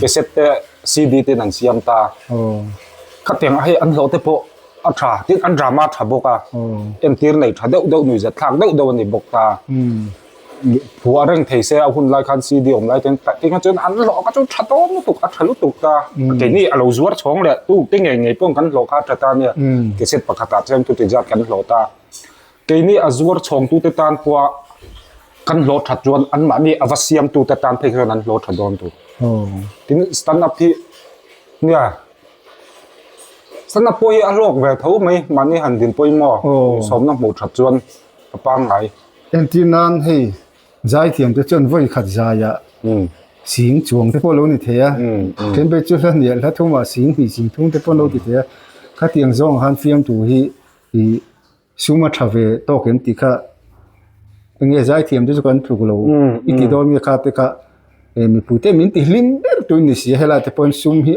cassette te cd te nan siam ta khateng ai an lo te po a tha tin an drama thaboka em tir nei thadeu deu nui za thak deu ni bokta phua reng thei se a hun lai khan cd om lai ten ti khan chon an lo ka chu thatom tuk a thalu tukta ke ni a lo zuar chong le tu ti nge pong kan lo kha thata ne cassette pakhata chem tu ti ja kan lo ta ke ni a zuar chong tu te tan kwa kan lo that chuan an ma ni avasiam tu te tan phei khan an lo thadon tu tin stand up hi nia สนับปอยอโลกเวทเขาไหมมันนี่หันดินปอยหม้อสมน้ำหมูชัดจวนปังไงเอ็นที่นั้นให้ใจเทียมจะจนไว้ขัดใจอ่ะสิงจวงที่พวกเรานี่เทียเห็นไปจุดนั้นเนี่ยถ้าทุ่มว่าสิงที่สิงทุ่งที่พวกเราที่เทียข้าเตียงซองหันฟิล์มตัวที่ซูมาทาวเวโตเห็นที่ข้าเงี้ยใจเทียมจะกันถูกเราอีกที่โดนมีข้าที่ข้ามีผู้เตมินที่ลิมเบอร์ตัวนี้เสียให้เราที่พอนซูมฮี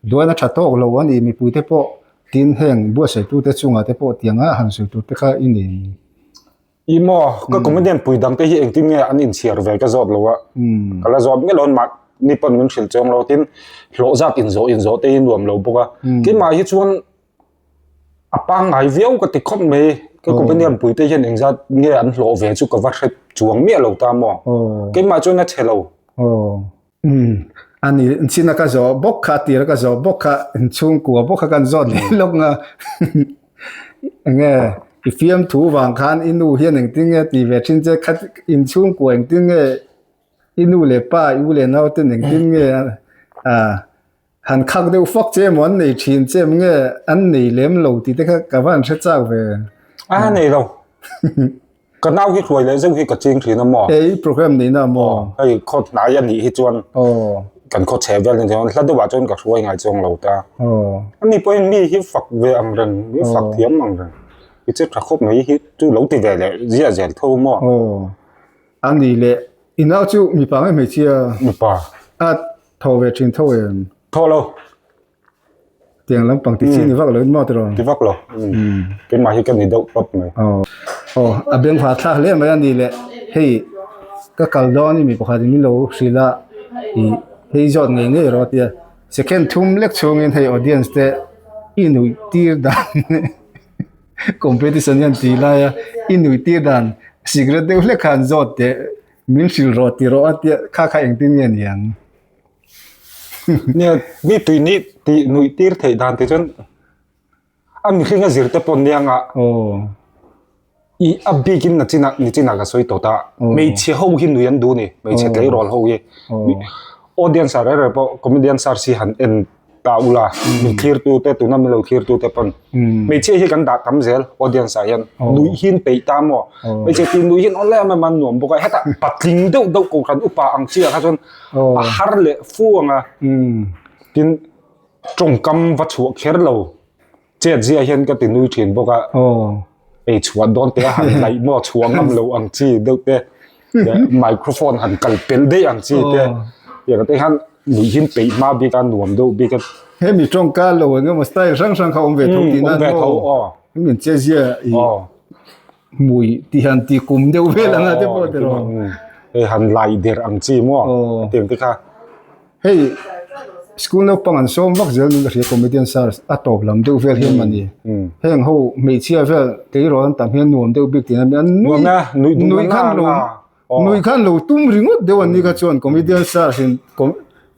โดยนักชัดโตเราวันนี้มีผู้ที่พอกินแห้งบัวใส่ตู้ที่ซุงอ่ะที่พอเตียงหันใส่ตู้ที่ข้าอินนี่อีหม้อก็คงไม่เด่นปุ๋ยดังแต่เองที่เนี่ยอันอินเชียร์เวก็จบแล้ววะก็แล้วจบไม่ล้นมานี่ปนมันสิลจงเราทิ้งโลจัดอินโซเตยินรวมเราปกกินมาที่ชวนปังไงเวียวก็ติดข้อมือก็คงไม่เด่นปุ๋ยแต่เองจัดเนี่ยอันโลเวจุกวัดจวงเมียเราตามหม้อกินมาจนนั่นเชลเราอันนี้สินักก็จะบอกขาตีแล้วก็จะบอกขาช่วงกัวบอกขากันจอดลงอ่ะเงี้ยฟิล์มถูวางคันอินูเฮียหนึ่งติ้งเงี้ยตีเวชินจะคัดอินช่วงกัวติ้งเงี้ยอินูเล่ป้าอินูเล่นเอาติ้งหนึ่งติ้งเงี้ยหันคักเดียวฟักเจมันในชินเจมเงี้ยอันนี้เล่มโหลตีแต่ก็กับว่าเชื่อเจ้าเวนี่เราก็น่าคิดรวยเลยซึ่งที่กับจริงถือน้ำหม้อโปรแกรมนี้น้ำหม้อโคตรหนายันนี่ที่จวนกันโคตรแฉแบบนี้แล้วดูว่าจนกับช่วยไงจงเราตาอันนี้พอมีที่ฝักเวอังเรนมีฝักเทียมอังเรนอีเจ้าขับคบไหนที่จู่หลงตีเวเลยเสียเสียทั่วหม้ออันนี้เลยอินเอาจู่มีปังไม่เชื่อมีป่ะทั่วเวชินทั่วทั่วเราเตียงลำปังติชินี่ฟักเลยหม้อตลอดที่ฟักเราเป็นมาที่กันนี่ดูปั๊บไหมเบียงฟ้าท่าเล่นมาอันนี้เลยเฮ้ยก็กลดอนนี่มีปกติมีโลศิลาเฮ้ยจอดเงี้ยรอเดีย second ทุ่มเล็กช่วงนี้ให้ audience เตอินุตีร์ดัน competition ยันตีลายอินุตีร์ดัน secret เด็กเล็กขันจอดเตมิลชิลรอตีรอเดียข้าเองตีเงี้ยยังเนี่ยมีตุยนี้ตีนุยตีร์เทดันที่จนอันนี้คือเรื่องที่ปนยังอ่ะอีอับบีกินนักจินักก็สวยตัวตาไม่เชี่ยวหูกินดูยันดูนี่ไม่เชี่ยวเลยรอลหูยี่ออเดียนสารอะไรพอคอมเมดี้สารสิหันเอ็นตาอุลามีคลีร์ตัวแต่ตัวนั้นไม่เราคลีร์ตัวแต่ปนไม่เชี่ยวกันดักทำเซลออเดียนสายันนุยหินไปตามหม้อไม่เชี่ยวตีนุยหินอันแรกมันหนุ่มบอกว่าให้แต่ปัดลิงดูกูกันอุปาอังเชียค่ะจนฮาร์เลฟูงอ่ะกินจงกำวัตถุเคร์เราเจ็ดเสียเห็นก็ตีนุยเฉียนบอกว่าไอ้ชวนโดนเตะหันไหลหม้อชวงน้ำเราอังจีเด็กเตะไมโครโฟนหันกัลเป็นได้อังจีเตะอย่างเตะหันหนุ่ยหินไปมาบีกันหนุ่มดูบีกันเฮ้ยมีจงการเราเนี่ยมันสไตล์ช่างเขาองเวทที่นั่นเขาเหมือนเจ๊เสียมวยที่หันที่กุมเดียวเวลานะที่พอเดี๋ยวหันไหลเดือดอังจีมั่วเต็มที่ค่ะเฮ้ยสกุลเราปังอันส้มวักเจอหนึ่งก็เรียกคอมเมดี้สารอัตโตบลำเดียวเวลเห็นมันนี่เฮ้ยเขาไม่เชื่อเวลที่ร้อนแต่เห็นหนุ่มเดียวบิ๊กที่นั่นนุยขั้นลงตุ้มริงดเดี๋ยววันนี้ก็ชวนคอมเมดี้สารเห็น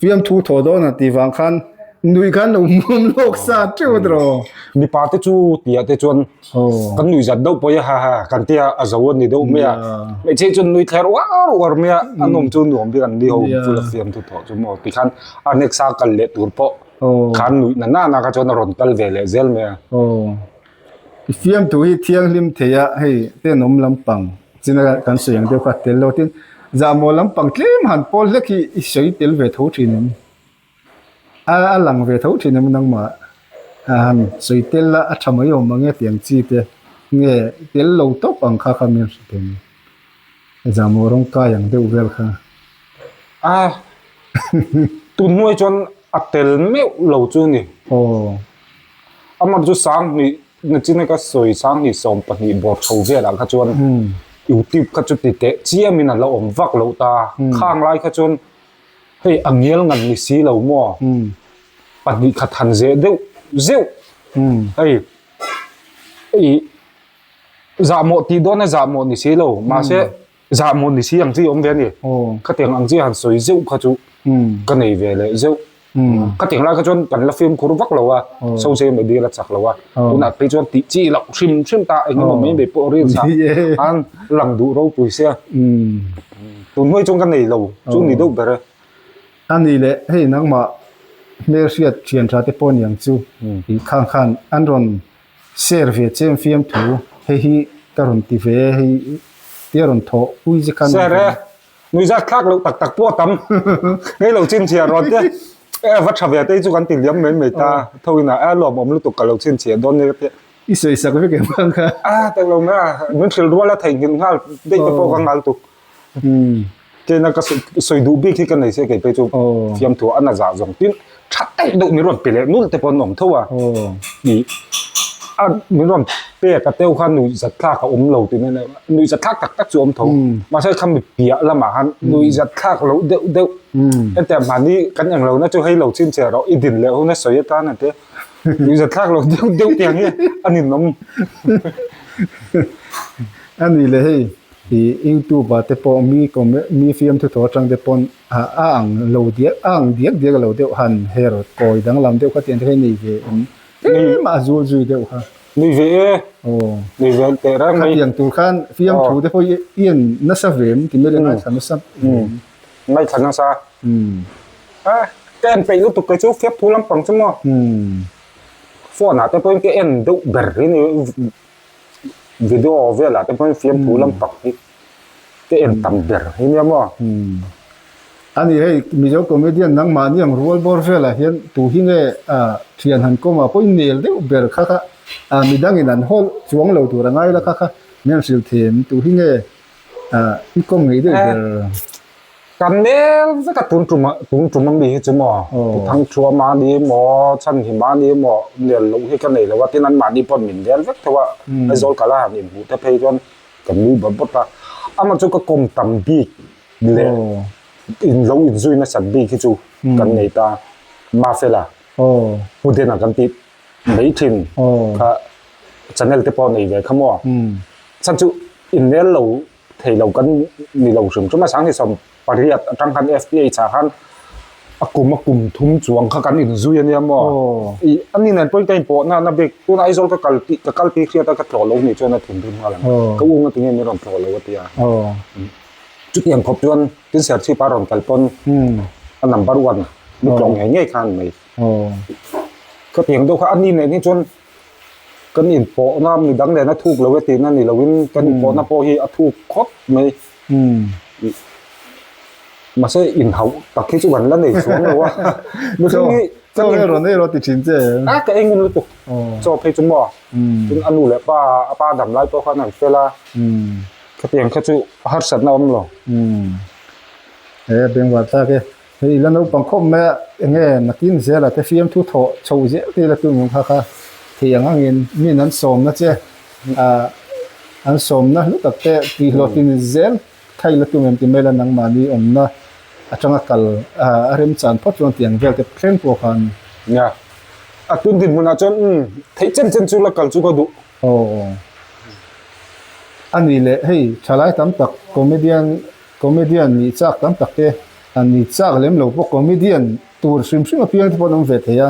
ฟิล์มทูทอดอนะที่ฟังขั้นนุยขั้นลงมุมโลกสารเจ้าดรอนี่ปาเตจูตีอาเตจวนกันนุยจัดดูไปฮ่ากันที่อาจวนนี่ดูเมียไม่ใช่จนนุยแคร์ว้าววอร์เมียอันนมจูนหนุ่มพี่กันดีเขาฟูลฟิล์มทูทอดจมูกที่ขันอันเน็กซากันเล็ดตัวปอขันนุยนั่นน่าก็จวนรอนตัลเวลเซลเมียฟิล์มตัวที่เที่ยงลิมเทียให้เต้นนมลำปังจินกันเสียงเดียวกับเตลโลตินจามอลำปังเคลมหันพอเล็กที่ใช้เตลเวทหูทีนึงหลังเวทหูทีนึงมันนั่งมาใช้เตลละทำไมยอมมาเงี้ยเตียงจีเตเงี้ยเตลโลตปังข้าขมิ้นสุดที่จามอร้องกายอย่างเดียวเวลค่ะตุนมวยจนอัตเตลไม่เหลาจูนี่อามาจูสังนี่นั่นจีนก็สวยสังนี่ส่งปนิบอร์เขาเวลาขจวนอยู่ที่ขจุดติเตะเจียมินันเราอมวักเราตาข้างไล่ขจนเฮ้ยอังเงี้ยงันนี่สีเราหม้อปนิขัดหันเจเดียวเฮ้ยจามอตีโดนจามอนี่สีเรามาเสจามอนี่สีอังจีอมเวียนี่ขัดเตียงอังจีหันสวยเจียวขจุกันในเวลเจียวขัดเตียงไล่ขจนกันละฟิล์มคุรุวักเราอะโซเชียลมีเดียละจักเราอะอุณหภูมิจนติจีเราชิมตาเองมันไม่ไปปอรีนสักอันหลังดูเราปุยเสียตุนไม่จงกันในเราจุนี่ดูแบบอันนี้แหละให้นักมา เมเรียเชียนราเตปอนอย่างจูอีข้างขันอันรอนเซอร์เวียเจมฟิมถูเฮีตรอนติเวเฮีเตียรอนโถอุ้ยจะกัน เสียเลยนุ้ยจะคลักเราตักปวดตั้มให้เราชินเชียรอดเนี่ยวัดชาวเวียดได้จุกันติเลี้ยงเหม็นเมตาเท่านั้นหลอมรู้ตุกกับเราชินเชียโดนเนี่ย อีสวยสักไม่เก่งบ้างค่ะแต่เราเนี่ยมันเชื่อรู้แล้วถ่ายเงินง่ายได้กระโปรงงานตุกเจนักก็สวยดูบิ๊กที่กันไหนเสียเกิดไปจุฟิล์มถั่วอันน่าจะจงทิ้งชัดเต็มดูมีรถเปลี่ยนนู่นแต่พอหนุ่มเท่านี่มีรถเปียกกับเต้าขันหนุ่ยจัดคลากกับเราตัวนี้เลยหนุ่ยจัดคลากตักจวมถั่วมาใช้คำแบบเปียละหมาหันหนุ่ยจัดคลากเราเดี๋ยวแต่มานี่กันอย่างเราน่าจะให้เราชินเชียเราอีดินแล้วน่าสวยตานั่นเต้อยู่จะทักเราเดี๋ยวเตียงนี่อันนี้น้อันนี้เลยที่ยูทูบแต่พอมีฟิล์มที่ถอดจังเดปอนเราเดียเราเดียวหันเฮโร่คอยดังลำเดียวก็เตียนที่นี่เองนี่มาจูเดียวฮะนี่เวนี่เวแต่ร่างไม่อย่างตัวขันฟิล์มถูกแต่พอเอียนนัสเวมที่ไม่ได้นัสนัสไม่ขันนัสแกนไปรู้ตุกกระจุกเฟียบผู้ลำปังจังมั้งฟอนแต่พอแกเอ็นดูเบอร์นี่วิดีโอเวลาแต่พอเฟียบผู้ลำปังนี่แกเอ็นตั้มเบอร์นี่มั้งอันนี้ให้มีเจ้าคอมเมดี้นังมานี่ยังรัวบอร์เวลาเห็นตัวหิ้งเทียนหันก็มาพอเนลเดียวเบอร์ค่ะมีดังอินันฮอลช่วงเราตัวง่ายแล้วค่ะเนี่ยสิลเทียนตัวหิ้งที่ก็มีด้วยเบอร์กันเนี่ยสักตุนจุ่มมันมีจุ่มทั้งชัวมาดีหมอชั้นหิมาดีหมอเนี่ยรู้ให้กันเลยแล้วว่าที่นั้นมาดีปนหมิ่นเดียนสักแต่ว่าไอ้โซลกาลาเนี่ยบุตรเพย์จนกับมีแบบบุตรมันจุก็กลมต่ำบีเลยอินเราอินซุยนะสัตว์บีที่จูกันในตามาเฟล่าพูดเด่นกันติดไม่ทิ้งค่ะฉันเนี่ยที่ปนในเวขโมยฉันจูอินเนี่ยเราเทเรากันมีเราถึงจุมาสังที่สมปริยัติทางการ FTA สาขากุมทุ่มจวงข้ากันอินซุยเนี่ยมั้งอันนี้นั่นเป็นการปนนะเบกตัวนั้นไอ้โซลก็กัลปีเคลียร์แต่ก็โผล่ลงนี่จนน่ะถึงมาแล้วก็อุ้งมาถึงเนี่ยไม่รอมโผล่เลยว่าที่จุดยังพบจนที่เสียชีพปารอนกัลปนอันนัมเบอร์วันมีกล่องแห่งง่ายขันไหมก็เพียงดูว่าอันนี้เนี่ยนี่จนกันอินโปน้ำมีดังเลยนะถูกเลยว่าที่นั่นนี่เราวินกันอินโปน้ำโปฮีถูกครบไหมมาใช่อินเขาตักที่จุกันแล้วเนี่ยส่วนเราว่าเมื่อกี้เจ้าเรื่องนี้เราติดชินเจ้ก็เองมันรู้ตุกจบเพย์จุ่มบ่เป็นอนุเลยป้าดำไล่ตัวขนาดเวลาก็เพียงแค่จุฮัตสันน้ำหรอเป็นว่าถ้าแกเฮ้ยแล้วเราบังคับแม่เงี้ยนักกินเสียละแต่ฟิล์มทุกโถโชว์เยอะที่ละตัวมึงค่ะที่อย่างงั้นมีนั้นสมนะเจ้อันสมนะลูกแต่ที่เรากินเซลไทยละตัวมันที่ไม่ละนังมานี่นะจังกัลเริ่มจันทร์พอจนเตียงเวลแต่เพลงพวกกันเนี่ยตุนดินมันอาจจะที่เจนจุละกัลจุก็ดูอันนี้เลยเฮ้ยชาลายตั้มตักคอมเมดี้นี่จากตั้มตักเตอันนี้จากเล่มเราพวกคอมเมดี้ตัวซิมมาเพียงที่พอน้องเวทเฮีย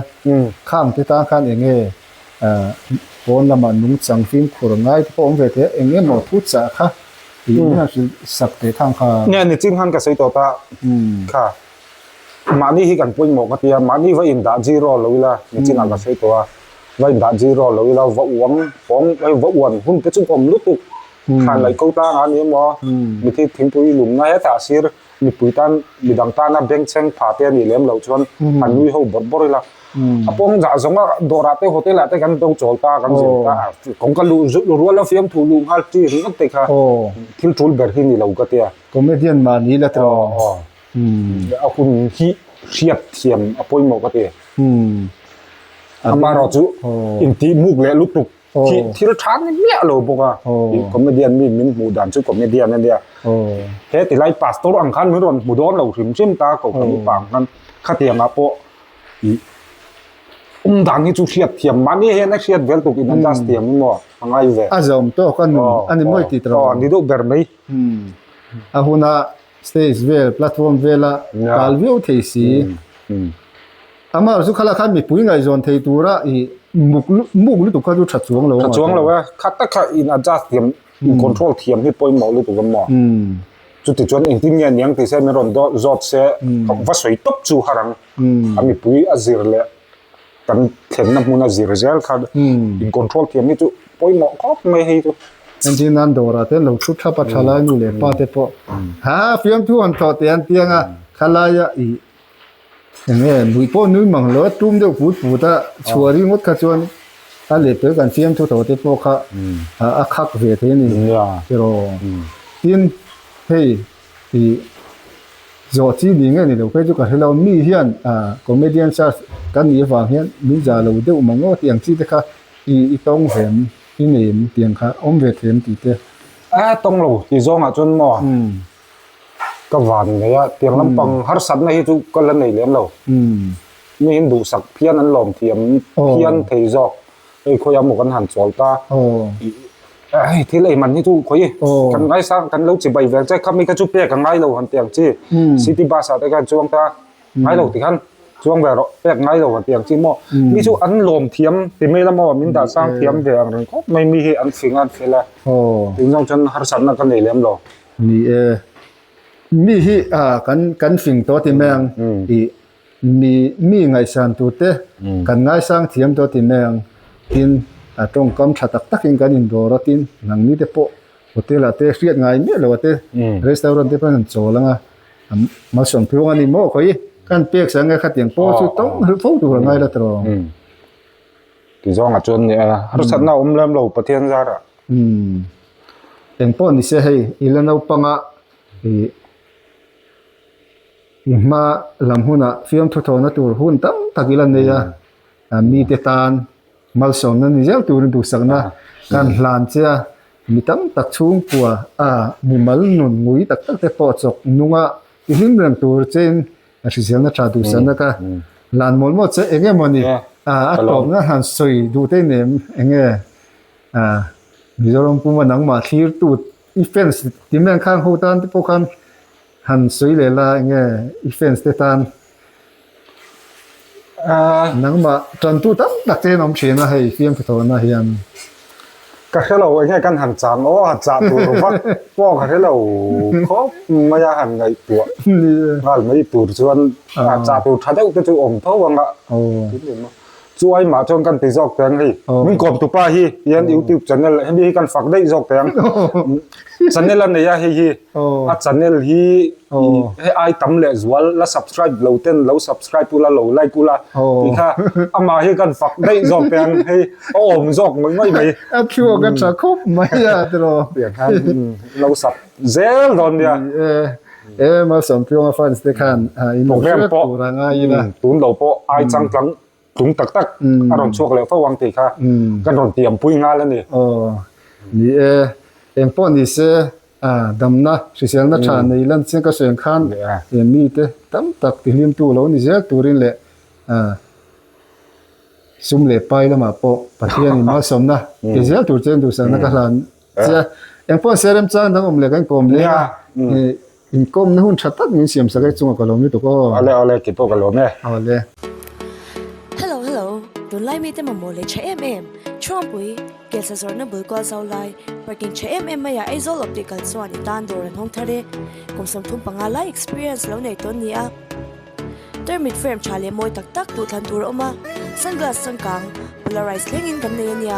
ข้ามที่ตาข้างเองพอละมันนุ่งจังฟิล์มขรง่ายที่พอน้องเวทเฮียเองหมดทุกจากค่ะที่น่าจะสักแต่ทางค่ะเนี่ยนี่จริงฮันกับสิ่งต่อตาค่ะมานี่ที่กันปุ่นหมกกระเทียมมานี่ว่าอินดาจีโร่เลยล่ะนี่จริงฮันกับสิ่งตัวว่าอินดาจีโร่เลยล่ะว่าอ้วนฟ้องไอ้ว่าอ้วนหุ่นเป็นจุ่มผมลุกตุกขันไหลกู้ตาอันนี้มั้งมีที่ทิ้งปุยหลุมง่ายแต่อาศัยมีปุยตันมีดังตานะเบงเชงผ่าเตียนนี่เลี้ยมเหล่าชวนอันนี้เขาบดเลยล่ะพวกจ่าสมว่าโดราเต้โฮเทลอะไรกันต้องโจลตากันสิตาของกันรู้แล้วฟิล์มถูลุงฮัลจีริงก็เตะค่ะทิ้งทูลเบอร์ที่นี่เราก็เตะคอมเมดี้มานี่ละตัวเอาคุณที่เชียบเทียมเอาปุยหมกก็เตะทำมารอจูอินที่มุกเลยลุกตุกที่รถช้างนี่เมียเราบอกว่าคอมเมดี้มีหมู่ด่านชื่อคอมเมดี้นั่นเดียเฮ้ติไลปัสตัวอังคันเหมือนหมู่ดอนเราถึงชิมตาเก่ากับปางนั้นข้าเทียมมาโปด่านนี้จูเชียดเทียมมันนี่เห็นนักเชียดเวลตุกินนั่นจัสเทียมมั้งอะไรเว้ยอาจจะตัวกันอันนี้ไม่ติดต่อนี่ดูเบอร์ไม่หุ่นสเตจเวลแพลตฟอร์มเวลกาลวิวเทสีอามาสุขลักษณ์มีปุ่ยไงจนเทตัวละมุกลุตุกก็ดูชัดช่วงเราว่าคัดตะขัดอินอาจจะเทียมคอนโทรลเทียมที่ปุ่ยหมอลุตุกันหมอจุ จุดที่ชวนอินทิเนียนยังที่เซนรอนดอจอดเซว่าสวยตบจูหารังมีปุยอซิร์เลยกันเห็นน้ำมันอซิร์เซลค่ะอินคอนโทรลเทียมนี่จุปอยหมอกก็ไม่ให้จุ อันที่นั่นโดราเต้เราชุดทับปัจจัยนู่นเลยป้าเตปอฮะเพียงทุกอันต่อเตียงเตียงอ่ะขลายอีอย่างเงี้ยบุยป้อนนู้นมังเลยตุ้มเดียวพูดอ่ะชัวร์งดขจรอะไรเปิดกันเสียงทุกต่อเตปอค่ะคักเวทีนี่ที่เราทีนเฮ้ยที่จอดที่นี่ไงนี่เราเคยจุกันให้เรามีเฮียนคอมเมดี้ชากันนี่ฟังเฮียนมีจ่าเราเดี๋ยวมังก็เตียงที่เด็กค่ะอีต้องเห็นที่นี่เตียงค่ะอมเวทีที่เตะ ต้องรู้ที่จงจนหมอก็หวานเลยอะเตียงลำปังฮาร์สันในจุก็เล่นในเลี้ยงเรามีหินดูสักเพี้ยนนั้นหลอมเทียมเพี้ยนเทยจอกไอ้คอยหมกกันหันสวลตาที่เลยมันนี่จุคอยกันไงสร้างกันเราจะไปแหวนใจเขามีกระจุเปียกันไงเราหันเตียงจีซิตี้บาสแต่กันจวงตาไงเราที่ขันจวงแบบเปียกไงเราหันเตียงจีหม้อมีจุอันหลอมเทียมที่ไม่ละหม้อมินดาสร้างเทียมแบบนั้นก็ไม่มีอันฟิงอันเฟล่ถึงต้องจนฮาร์สันนั่นกันในเลี้ยงเรานี่มีที่กันฟิงตัวที่แมงมีไงสันตัวเตะกันไงสร้างเทียมตัวที่แมงทินตรงกำชัดตักกันอินโดรตินนังนี้เตปโอเตลาเตเรียกไงเนี่ยเราเตรีสอร์ทเตปนันโซลังมาส่งพิวอันนี้โม่คอยกันเปียกสังเกตขัดยังโป้ชุดต้องฟูดูไงละตรองที่จงจนเนี่ยฮาร์สันน่าเริ่มเราประเทศซาระเองป้อนนี่เสียให้อีเลนเอาปังอ่ะมาลำหุ่นอ่ะฟิล์มทุกๆนั่นตัวหุ่นตั้งตักอีเลนเนี่ยมีเตตานมาลส่งนั่นนี่เจ้าตัวนึงดูสักนะการหลานเจ้ามีตั้งตักชุ่มกัวมีมาลนุ่นงุยตักเตปอดจกนุ่งอ่ะอีหิมเรื่องตัวเจนสิ่งเสียงนั่นชาดูสันนะก็หลานมดเจ้าเองมันนี่ตอบงั้นหันสวยดูเต้นเนี่ยเองมิโซรัมปุ่มนังมาที่ตูดอีเฟนส์ที่แม่งข้างหูตันที่พวกกันหันสวยเลยละเงี้ยอีเฟนส์ที่ตันนังมาจันตูตั้งดักเจนอมเชนะให้ฟิล์มตัวน่าเฮียนก็แค่เราไอ้แค่กันหันจานหันจานตัวว่าพวกแค่เราเขาไม่ยาหันไงตัวไม่ตัวส่วนจานตัวถ้าได้ก็จะอมเท่าวังละช่วยมาชนกันตีจอกแตงให้มึงกบตุป้าฮียันยูทูบชาแนลให้มีกันฝักได้จอกแตงชาแนลเนี่ยให้ฮีชาแนลฮีให้ไอตั้มเลสวอลแล้ว subscribe เราเต้นเรา subscribe กูละเราไลค์กูละนี่ค่ะอามาให้กันฝักได้จอกแตงให้มึงจอกมึงไม่คิวกันสักคบไม่อะตลอดเดี๋ยวครับเราสับเซลตอนเนี้ยมาสมพิวมาฟันสเตคันอินโปรแกรมโปตุนเราโปไอจังจังถุงตักอารมณ์ชั่วเลยเพราะวังตีค่ะกันโดนเตรียมปุ้ยงานแล้วนี่นี่เอ็มป้อนนี่เสียดำนะเสียงนัชชาในลันเสียงก็เสียงขันมีเตตั้มตักที่ลิมตัวเรานี่เสียตัวรินเละซุ่มเละไปแล้วมาโปปะเทียนมาสมนะเสียตัวเจนตัวสังนักขันเสียเอ็มป้อนเสียเริ่มจ้างทั้งอมเล็กกันกลมเลยอินกลมนู่นชัดตักมีเสียมสักจุงกับเรานี่ตัวก็เอาเลยกี่ตัวกับเราเนี่ยเอาเลยโดนไล่ไม่ได้มาโมเลยใช้ช่วงปุยเกลสซอร์น่ะเบิร์กว่าเจ้าไล่ปักกิ่งใช้ไม่อยากไอ้โซลอปติกัลส่วนอีตานโดนห้องทะเลกุมสมทุนปังอะไร experience แล้วในต้นนี้เตอร์มิดเฟรมชาเลมวยตักตูทันทัวร์ออกมาซันกลาสสังกัง polarize เล่งอินกันในนี้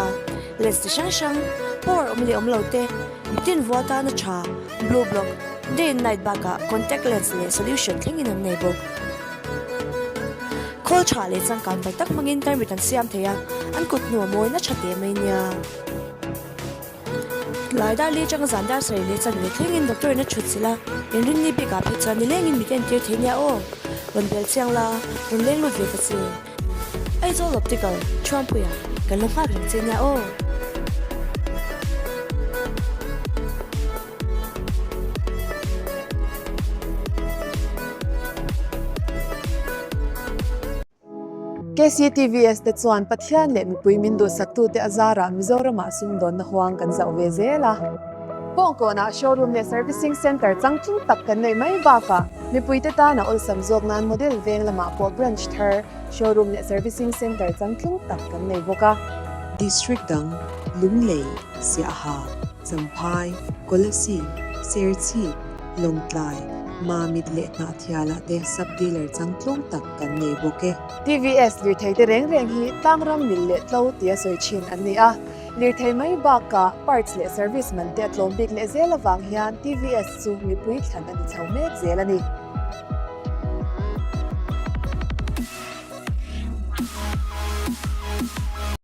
เลสต์ช่างพอร์อมเลยเหลาเตมิตินวัวตาหน้าชา blue block day and night บักะ contact lens เลย solution เล่งอินในบุกโคชาเลสังการไปตักมังอินเตอร์มิตันเสียมเทียอันกุดหนัวมวยน่าชัดเจนไหมเนี่ยหลายด้านลีจังสันดาใส่เลสันเล็กเล่งอินด็อกเตอร์น่าชุดสิละยังรุ่นนี้ไปกับพิจารณ์เล่งอินมีกันเดียวเทียนยาโอวันเบลเซียงละวันเล่งลุดเวกสิไอโซลอปติกลช่วงปุยกันลงภาพหลังเจียนยาโอKCTVS แต่ส่วนปัทยานเล่มีปุยมินดูสักตูเตอาซารามิโซรามาซุมดอนนะฮวงกันจะเอาเวเซล่ะป้องกันนะโชว์รูมเนี่ย servicing center จังจุงตักกันในไม่บากะมีปุยเตตานะอุลสัมจอกนันโมเดลเวงละมาปอ branch เธอโชว์รูมเนี่ย servicing center จังจุงตักกันในบุกะ district ดังลุงเลเสียหาจำพายกลสีเสียชีล ลงไลมามิดเละนาเทียละเดซับดีเลอร์จังตรงตักกันเนโบเก TVS ลิเทยเร่งฮีตั้งรำมิลเลตเลาเตียสวยชินอันนี้อ่ะลิเทยไม่บักกะ parts และ service มันเตะลมบิกและเซลวังฮิอัน TVS ซูมีปุยขันอันนี้เท่าเมกเซลนี่